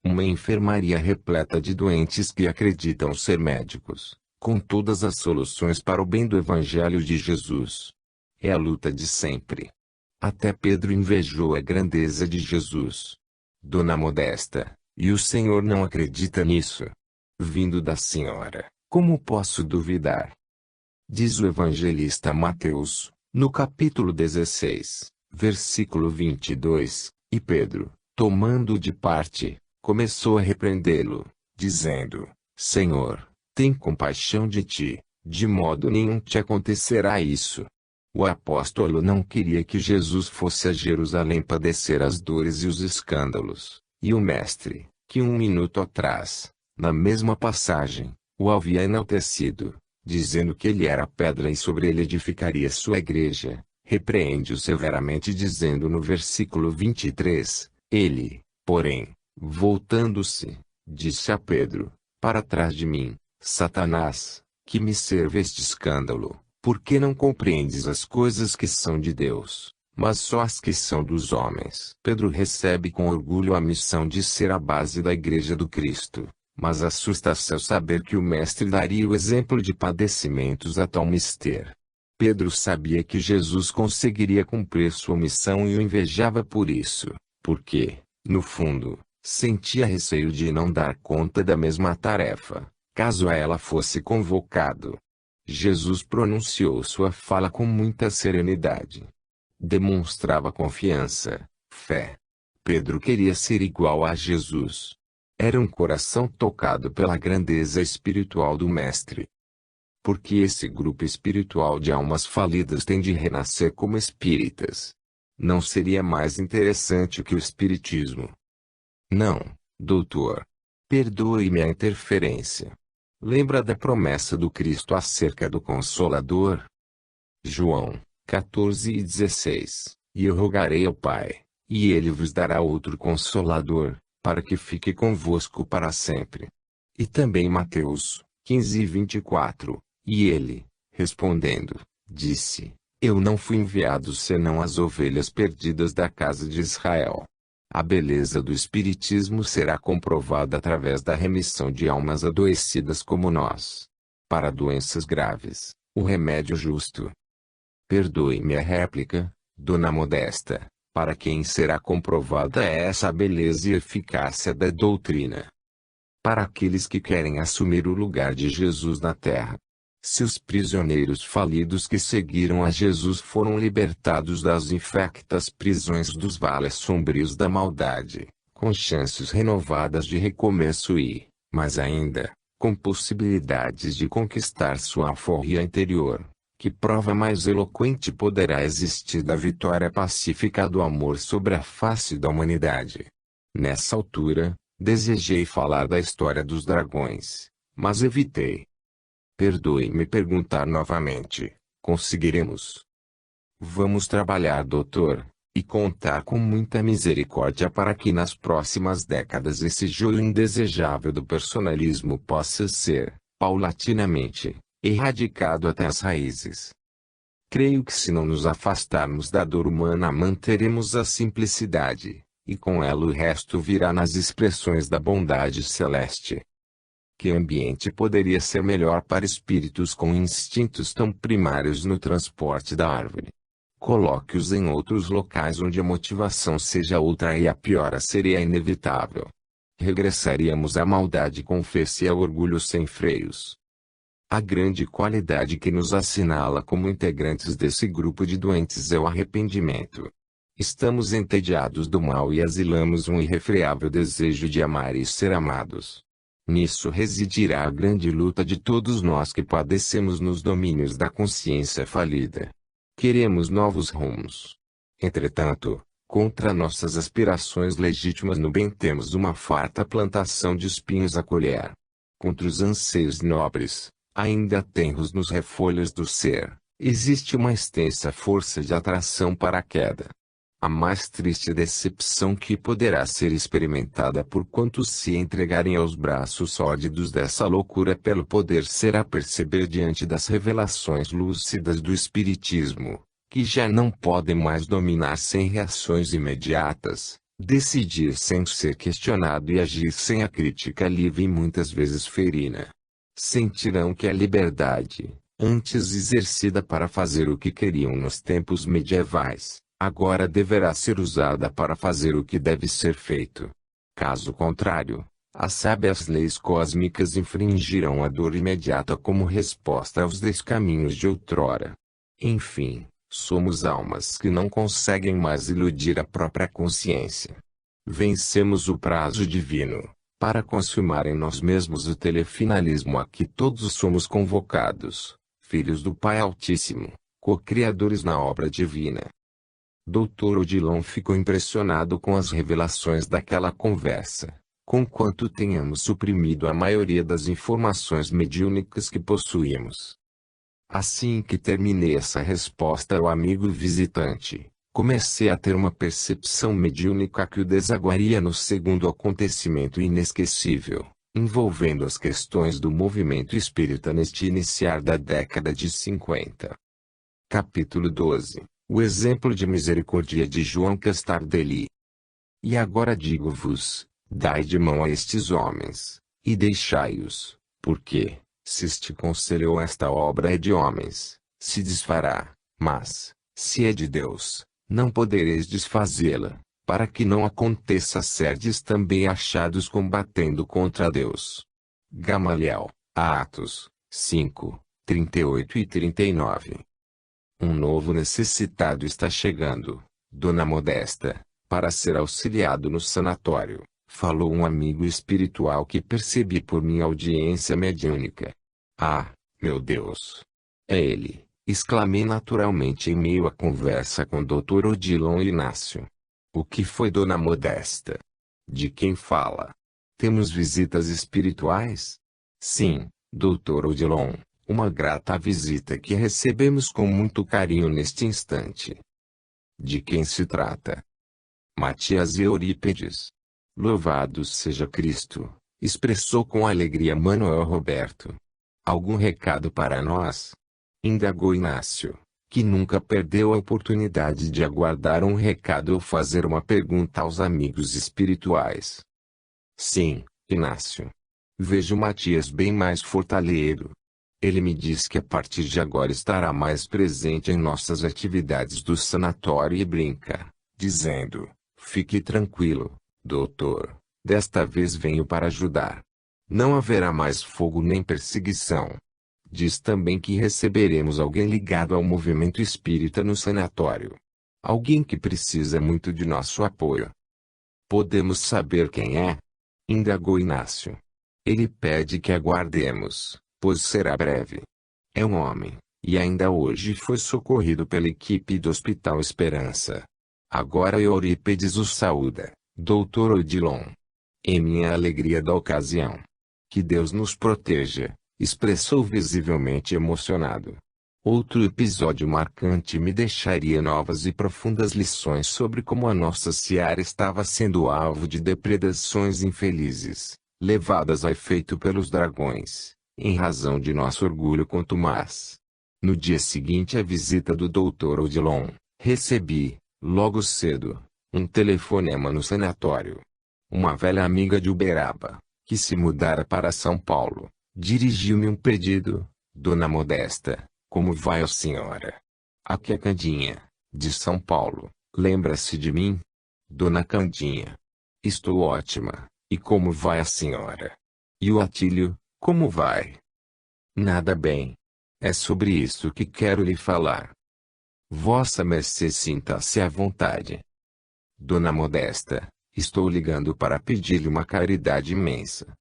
Speaker 1: Uma enfermaria repleta de doentes que acreditam ser médicos, com todas as soluções para o bem do Evangelho de Jesus. É a luta de sempre. Até Pedro invejou a grandeza de Jesus. Dona Modesta, e o Senhor não acredita nisso? Vindo da senhora, como posso duvidar? Diz o evangelista Mateus, no capítulo 16, versículo 22, e Pedro, tomando-o de parte, começou a repreendê-lo, dizendo: Senhor, tem compaixão de ti, de modo nenhum te acontecerá isso. O apóstolo não queria que Jesus fosse a Jerusalém padecer as dores e os escândalos, e o mestre, que um minuto atrás, na mesma passagem, o havia enaltecido, dizendo que ele era a pedra e sobre ele edificaria sua igreja, repreende-o severamente dizendo no versículo 23, ele, porém, voltando-se, disse a Pedro: Para trás de mim, Satanás, que me serve este escândalo, porque não compreendes as coisas que são de Deus, mas só as que são dos homens. Pedro recebe com orgulho a missão de ser a base da igreja do Cristo, mas assusta-se ao saber que o mestre daria o exemplo de padecimentos a tal mister. Pedro sabia que Jesus conseguiria cumprir sua missão e o invejava por isso, porque, no fundo, sentia receio de não dar conta da mesma tarefa, caso a ela fosse convocado. Jesus pronunciou sua fala com muita serenidade. Demonstrava confiança, fé. Pedro queria ser igual a Jesus. Era um coração tocado pela grandeza espiritual do Mestre. Porque esse grupo espiritual de almas falidas tem de renascer como espíritas. Não seria mais interessante que o espiritismo? Não, doutor. Perdoe-me a interferência. Lembra da promessa do Cristo acerca do Consolador? João 14:16. E eu rogarei ao Pai, e ele vos dará outro Consolador, para que fique convosco para sempre. E também Mateus 15:24. E ele, respondendo, disse: Eu não fui enviado senão às ovelhas perdidas da casa de Israel. A beleza do Espiritismo será comprovada através da remissão de almas adoecidas como nós. Para doenças graves, o remédio justo. Perdoe-me a réplica, Dona Modesta, para quem será comprovada essa beleza e eficácia da doutrina? Para aqueles que querem assumir o lugar de Jesus na terra. Se os prisioneiros falidos que seguiram a Jesus foram libertados das infectas prisões dos vales sombrios da maldade, com chances renovadas de recomeço e, mais ainda, com possibilidades de conquistar sua alforria interior, que prova mais eloquente poderá existir da vitória pacífica do amor sobre a face da humanidade? Nessa altura, desejei falar da história dos dragões, mas evitei. Perdoe-me perguntar novamente: conseguiremos? Vamos trabalhar, doutor, e contar com muita misericórdia para que nas próximas décadas esse joio indesejável do personalismo possa ser, paulatinamente, erradicado até as raízes. Creio que se não nos afastarmos da dor humana manteremos a simplicidade, e com ela o resto virá nas expressões da bondade celeste. Que ambiente poderia ser melhor para espíritos com instintos tão primários no transporte da árvore? Coloque-os em outros locais onde a motivação seja outra e a piora seria inevitável. Regressaríamos à maldade confessa e ao orgulho sem freios. A grande qualidade que nos assinala como integrantes desse grupo de doentes é o arrependimento. Estamos entediados do mal e asilamos um irrefreável desejo de amar e ser amados. Nisso residirá a grande luta de todos nós que padecemos nos domínios da consciência falida. Queremos novos rumos. Entretanto, contra nossas aspirações legítimas no bem temos uma farta plantação de espinhos a colher. Contra os anseios nobres, ainda tenros nos refolhos do ser, existe uma extensa força de atração para a queda. A mais triste decepção que poderá ser experimentada por quantos se entregarem aos braços sórdidos dessa loucura pelo poder será perceber diante das revelações lúcidas do Espiritismo, que já não podem mais dominar sem reações imediatas, decidir sem ser questionado e agir sem a crítica livre e muitas vezes ferina. sentirão que a liberdade, antes exercida para fazer o que queriam nos tempos medievais, agora deverá ser usada para fazer o que deve ser feito. Caso contrário, as sábias leis cósmicas infringirão a dor imediata como resposta aos descaminhos de outrora. Enfim, somos almas que não conseguem mais iludir a própria consciência. Vencemos o prazo divino, para consumar em nós mesmos o telefinalismo a que todos somos convocados, filhos do Pai Altíssimo, co-criadores na obra divina. Dr. Odilon ficou impressionado com as revelações daquela conversa, conquanto tenhamos suprimido a maioria das informações mediúnicas que possuímos. Assim que terminei essa resposta ao amigo visitante, comecei a ter uma percepção mediúnica que o desaguaria no segundo acontecimento inesquecível, envolvendo as questões do movimento espírita neste iniciar da década de 50. Capítulo 12. O exemplo de misericórdia de João Castardelli. E agora digo-vos, dai de mão a estes homens, e deixai-os, porque, se este conselho ou esta obra é de homens, se desfará, mas, se é de Deus, não podereis desfazê-la, para que não aconteça serdes também achados combatendo contra Deus. Gamaliel, Atos 5, 38 e 39. Um novo necessitado está chegando, Dona Modesta, para ser auxiliado no sanatório, falou um amigo espiritual que percebi por minha audiência mediúnica. Ah, meu Deus! É ele, exclamei naturalmente em meio à conversa com Dr. Odilon Inácio. O que foi Dona Modesta? De quem fala? Temos visitas espirituais? Sim, Dr. Odilon. Uma grata visita que recebemos com muito carinho neste instante. De quem se trata? Matias e Eurípedes. Louvado seja Cristo, expressou com alegria Manuel Roberto. Algum recado para nós? Indagou Inácio, que nunca perdeu a oportunidade de aguardar um recado ou fazer uma pergunta aos amigos espirituais. Sim, Inácio. Vejo Matias bem mais fortalecido. Ele me diz que a partir de agora estará mais presente em nossas atividades do sanatório e brinca, dizendo: fique tranquilo, doutor, desta vez venho para ajudar. Não haverá mais fogo nem perseguição. Diz também que receberemos alguém ligado ao movimento espírita no sanatório. Alguém que precisa muito de nosso apoio. Podemos saber quem é? Indagou Inácio. Ele pede que aguardemos, pois será breve. É um homem, e ainda hoje foi socorrido pela equipe do Hospital Esperança. Agora Eurípedes o saúda, Dr. Odilon. Em minha alegria da ocasião. Que Deus nos proteja, expressou visivelmente emocionado. Outro episódio marcante me deixaria novas e profundas lições sobre como a nossa seara estava sendo alvo de depredações infelizes, levadas a efeito pelos dragões, em razão de nosso orgulho contumaz. No dia seguinte à visita do Dr. Odilon, recebi, logo cedo, um telefonema no sanatório. Uma velha amiga de Uberaba, que se mudara para São Paulo, dirigiu-me um pedido: Dona Modesta, como vai a senhora? Aqui é Candinha, de São Paulo, lembra-se de mim? Dona Candinha. Estou ótima, e como vai a senhora? E o Atílio, como vai? Nada bem. É sobre isso que quero lhe falar. Vossa Mercê sinta-se à vontade. Dona Modesta, estou ligando para pedir-lhe uma caridade imensa.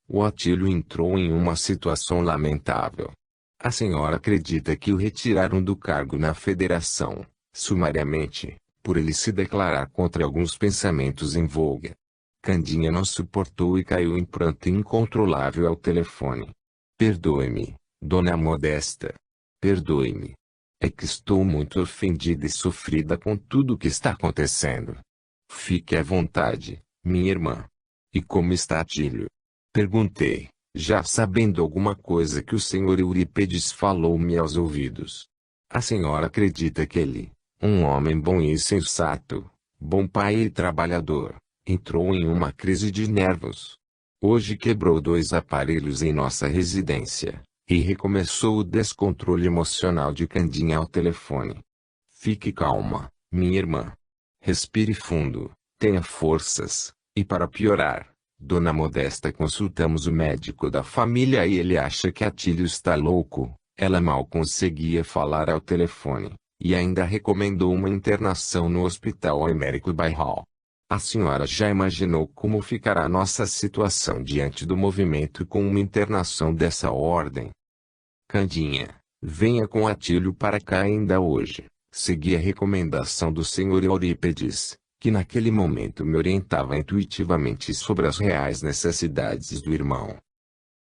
Speaker 1: O Atílio entrou em uma situação lamentável. A senhora acredita que o retiraram do cargo na federação, sumariamente, por ele se declarar contra alguns pensamentos em voga. Candinha não suportou e caiu em pranto incontrolável ao telefone. Perdoe-me, Dona Modesta. Perdoe-me. É que estou muito ofendida e sofrida com tudo o que está acontecendo. Fique à vontade, minha irmã. E como está Atílio? Perguntei, já sabendo alguma coisa que o senhor Eurípedes falou-me aos ouvidos. A senhora acredita que ele, um homem bom e sensato, bom pai e trabalhador, entrou em uma crise de nervos? Hoje quebrou 2 aparelhos em nossa residência, e recomeçou o descontrole emocional de Candinha ao telefone. Fique calma, minha irmã. Respire fundo, tenha forças, e para piorar, Dona Modesta, consultamos o médico da família e ele acha que Atílio está louco. Ela mal conseguia falar ao telefone, e ainda recomendou uma internação no Hospital Américo Bairral. A senhora já imaginou como ficará nossa situação diante do movimento com uma internação dessa ordem? Candinha, venha com Atílio para cá ainda hoje. Segui a recomendação do Sr. Eurípides, que naquele momento me orientava intuitivamente sobre as reais necessidades do irmão.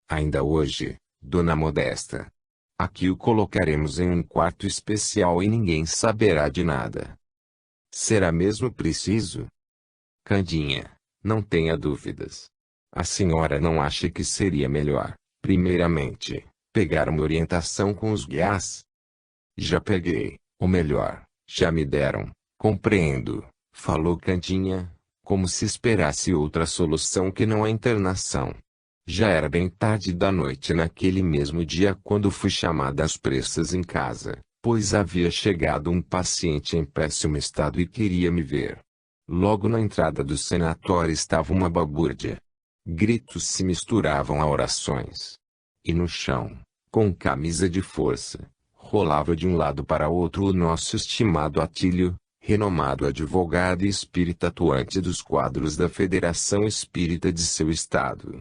Speaker 1: Ainda hoje, Dona Modesta. Aqui o colocaremos em um quarto especial e ninguém saberá de nada. Será mesmo preciso? Candinha, não tenha dúvidas. A senhora não acha que seria melhor, primeiramente, pegar uma orientação com os guias? Já peguei, ou melhor, já me deram, compreendo, falou Candinha, como se esperasse outra solução que não a internação. Já era bem tarde da noite naquele mesmo dia quando fui chamada às pressas em casa, pois havia chegado um paciente em péssimo estado e queria me ver. Logo na entrada do sanatório estava uma balbúrdia. Gritos se misturavam a orações. E no chão, com camisa de força, rolava de um lado para outro o nosso estimado Atílio, renomado advogado e espírita atuante dos quadros da Federação Espírita de seu estado.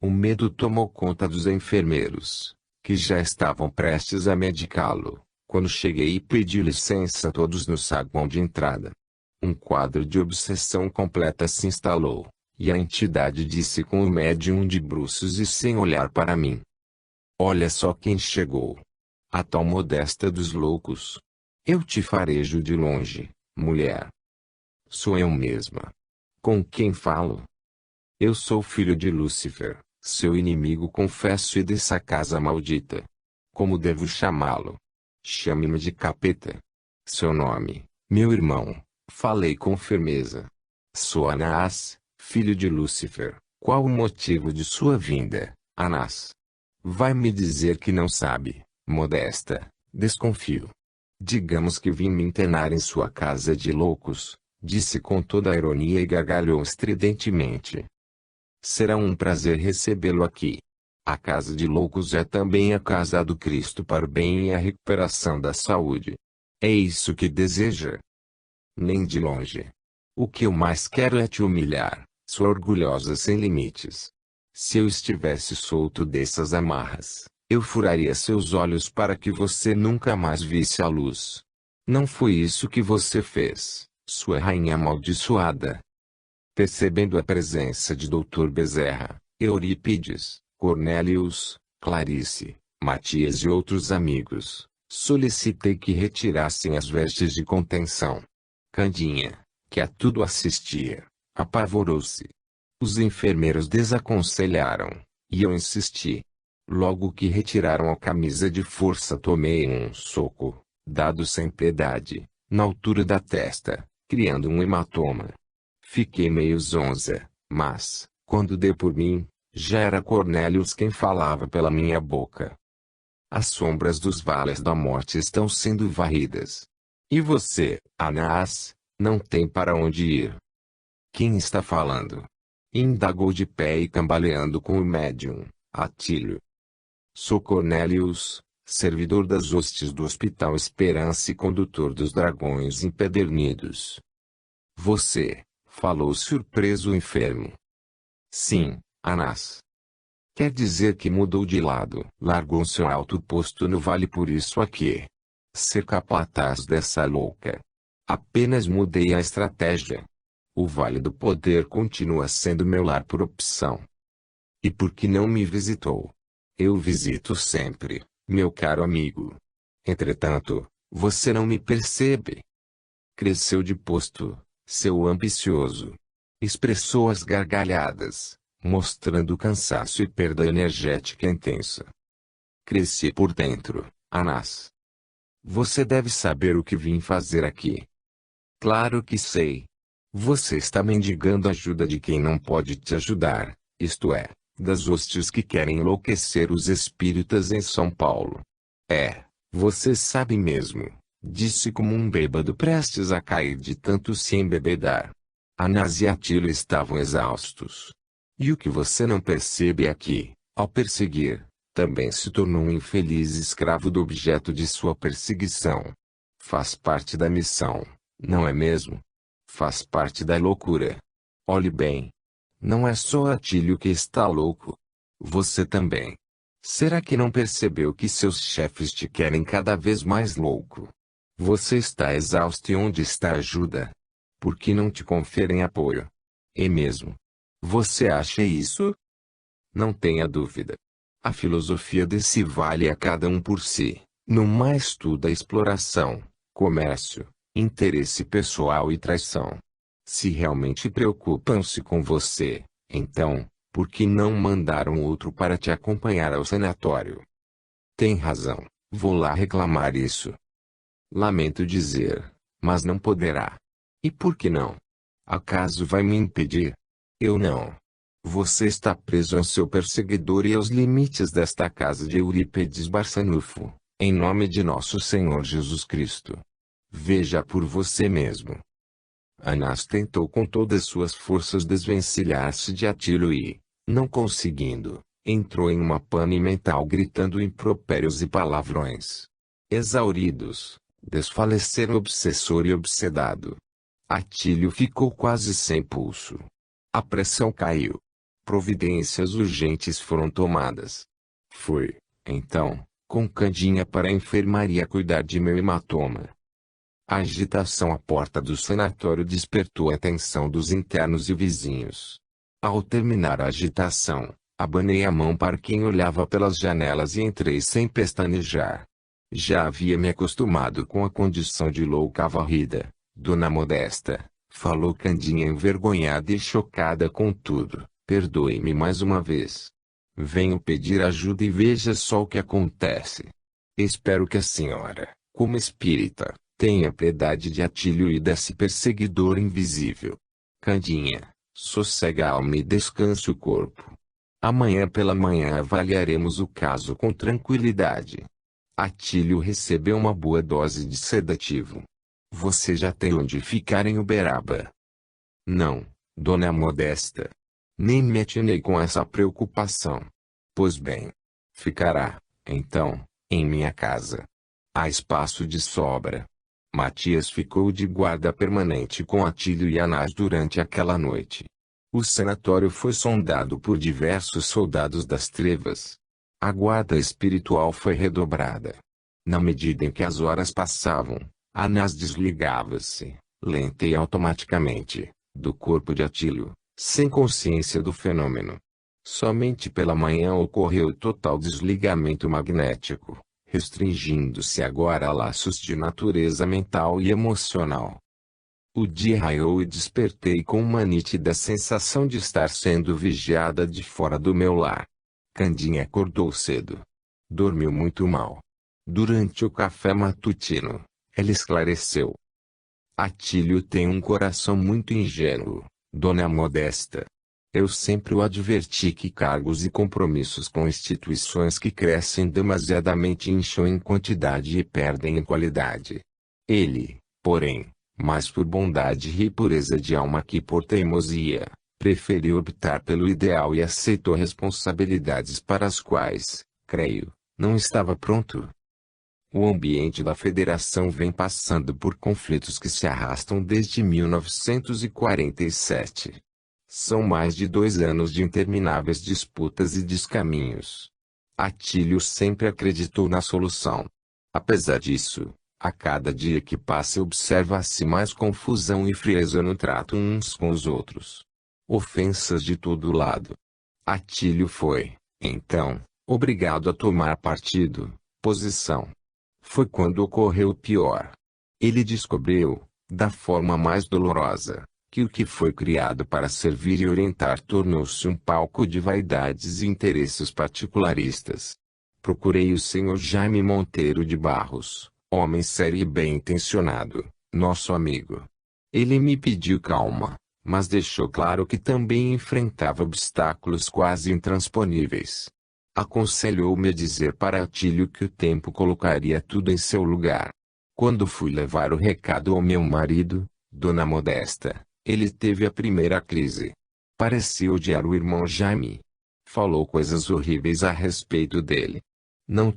Speaker 1: O medo tomou conta dos enfermeiros, que já estavam prestes a medicá-lo, quando cheguei e pedi licença a todos no saguão de entrada. Um quadro de obsessão completa se instalou, e a entidade disse com o médium de bruços e sem olhar para mim: olha só quem chegou. A tal Modesta dos loucos. Eu te farejo de longe, mulher. Sou eu mesma. Com quem falo? Eu sou filho de Lúcifer, seu inimigo confesso e dessa casa maldita. Como devo chamá-lo? Chame-me de Capeta. Seu nome, meu irmão, falei com firmeza. Sou Anás, filho de Lúcifer. Qual o motivo de sua vinda, Anás? Vai me dizer que não sabe, Modesta, desconfio. Digamos que vim me internar em sua casa de loucos, disse com toda a ironia e gargalhou estridentemente. Será um prazer recebê-lo aqui. A casa de loucos é também a casa do Cristo para o bem e a recuperação da saúde. É isso que deseja? Nem de longe. O que eu mais quero é te humilhar, sua orgulhosa sem limites. Se eu estivesse solto dessas amarras, eu furaria seus olhos para que você nunca mais visse a luz. Não foi isso que você fez, sua rainha amaldiçoada. Percebendo a presença de Dr. Bezerra, Eurípides, Cornélios, Clarice, Matias e outros amigos, solicitei que retirassem as vestes de contenção. Candinha, que a tudo assistia, apavorou-se. Os enfermeiros desaconselharam, e eu insisti. Logo que retiraram a camisa de força, tomei um soco, dado sem piedade, na altura da testa, criando um hematoma. Fiquei meio zonza, mas, quando dei por mim, já era Cornélios quem falava pela minha boca. As sombras dos vales da morte estão sendo varridas. E você, Anás, não tem para onde ir. Quem está falando? Indagou de pé e cambaleando com o médium, Atílio. Sou Cornélios, servidor das hostes do Hospital Esperança e condutor dos dragões empedernidos. Você, falou surpreso o enfermo. Sim, Anás. Quer dizer que mudou de lado, largou seu alto posto no vale por isso aqui. Ser capataz dessa louca. Apenas mudei a estratégia. O Vale do Poder continua sendo meu lar por opção. E por que não me visitou? Eu visito sempre, meu caro amigo. Entretanto, você não me percebe. Cresceu de posto, seu ambicioso. Expressou as gargalhadas, mostrando cansaço e perda energética intensa. Cresci por dentro, Anás. Você deve saber o que vim fazer aqui. Claro que sei. Você está mendigando ajuda de quem não pode te ajudar, isto é, das hostes que querem enlouquecer os espíritas em São Paulo. Você sabe mesmo, disse como um bêbado prestes a cair de tanto se embebedar. Anás e Atílio estavam exaustos. E o que você não percebe é que, ao perseguir, também se tornou um infeliz escravo do objeto de sua perseguição. Faz parte da missão, não é mesmo? Faz parte da loucura. Olhe bem. Não é só Atílio que está louco. Você também. Será que não percebeu que seus chefes te querem cada vez mais louco? Você está exausto e onde está a ajuda? Por que não te conferem apoio? É mesmo? Você acha isso? Não tenha dúvida. A filosofia desse vale a cada um por si, no mais tudo a exploração, comércio, interesse pessoal e traição. Se realmente preocupam-se com você, então, por que não mandaram outro para te acompanhar ao sanatório? Tem razão, vou lá reclamar isso. Lamento dizer, mas não poderá. E por que não? Acaso vai me impedir? Eu não. Você está preso ao seu perseguidor e aos limites desta casa de Eurípedes Barçanufo, em nome de nosso Senhor Jesus Cristo. Veja por você mesmo. Anás tentou com todas suas forças desvencilhar-se de Atílio e, não conseguindo, entrou em uma pane mental gritando impropérios e palavrões. Exauridos, desfaleceram obsessor e obsedado. Atílio ficou quase sem pulso. A pressão caiu. Providências urgentes foram tomadas. Fui, então, com Candinha para a enfermaria cuidar de meu hematoma. A agitação à porta do sanatório despertou a atenção dos internos e vizinhos. Ao terminar a agitação, abanei a mão para quem olhava pelas janelas e entrei sem pestanejar. Já havia me acostumado com a condição de louca varrida, Dona Modesta, falou Candinha envergonhada e chocada com tudo. Perdoe-me mais uma vez. Venho pedir ajuda e veja só o que acontece. Espero que a senhora, como espírita, tenha piedade de Atílio e desse perseguidor invisível. Candinha, sossega a alma e descanse o corpo. Amanhã pela manhã avaliaremos o caso com tranquilidade. Atílio recebeu uma boa dose de sedativo. Você já tem onde ficar em Uberaba? Não, Dona Modesta. Nem me atinei com essa preocupação. Pois bem. Ficará, então, em minha casa. Há espaço de sobra. Matias ficou de guarda permanente com Atílio e Anás durante aquela noite. O sanatório foi sondado por diversos soldados das trevas. A guarda espiritual foi redobrada. Na medida em que as horas passavam, Anás desligava-se, lenta e automaticamente, do corpo de Atílio, sem consciência do fenômeno. Somente pela manhã ocorreu o total desligamento magnético, restringindo-se agora a laços de natureza mental e emocional. O dia raiou e despertei com uma nítida sensação de estar sendo vigiada de fora do meu lar. Candinha acordou cedo. Dormiu muito mal. Durante o café matutino, ela esclareceu. Atílio tem um coração muito ingênuo, Dona Modesta. Eu sempre o adverti que cargos e compromissos com instituições que crescem demasiadamente incham em quantidade e perdem em qualidade. Ele, porém, mais por bondade e pureza de alma que por teimosia, preferiu optar pelo ideal e aceitou responsabilidades para as quais, creio, não estava pronto. O ambiente da federação vem passando por conflitos que se arrastam desde 1947. São mais de 2 anos de intermináveis disputas e descaminhos. Atílio sempre acreditou na solução. Apesar disso, a cada dia que passa observa-se mais confusão e frieza no trato uns com os outros. Ofensas de todo lado. Atílio foi, então, obrigado a tomar partido, posição. Foi quando ocorreu o pior. Ele descobriu, da forma mais dolorosa, que o que foi criado para servir e orientar tornou-se um palco de vaidades e interesses particularistas. Procurei o Sr. Jaime Monteiro de Barros, homem sério e bem-intencionado, nosso amigo. Ele me pediu calma, mas deixou claro que também enfrentava obstáculos quase intransponíveis. Aconselhou-me a dizer para Atílio que o tempo colocaria tudo em seu lugar. Quando fui levar o recado ao meu marido, Dona Modesta, ele teve a primeira crise. Parecia odiar o irmão Jaime. Falou coisas horríveis a respeito dele. Não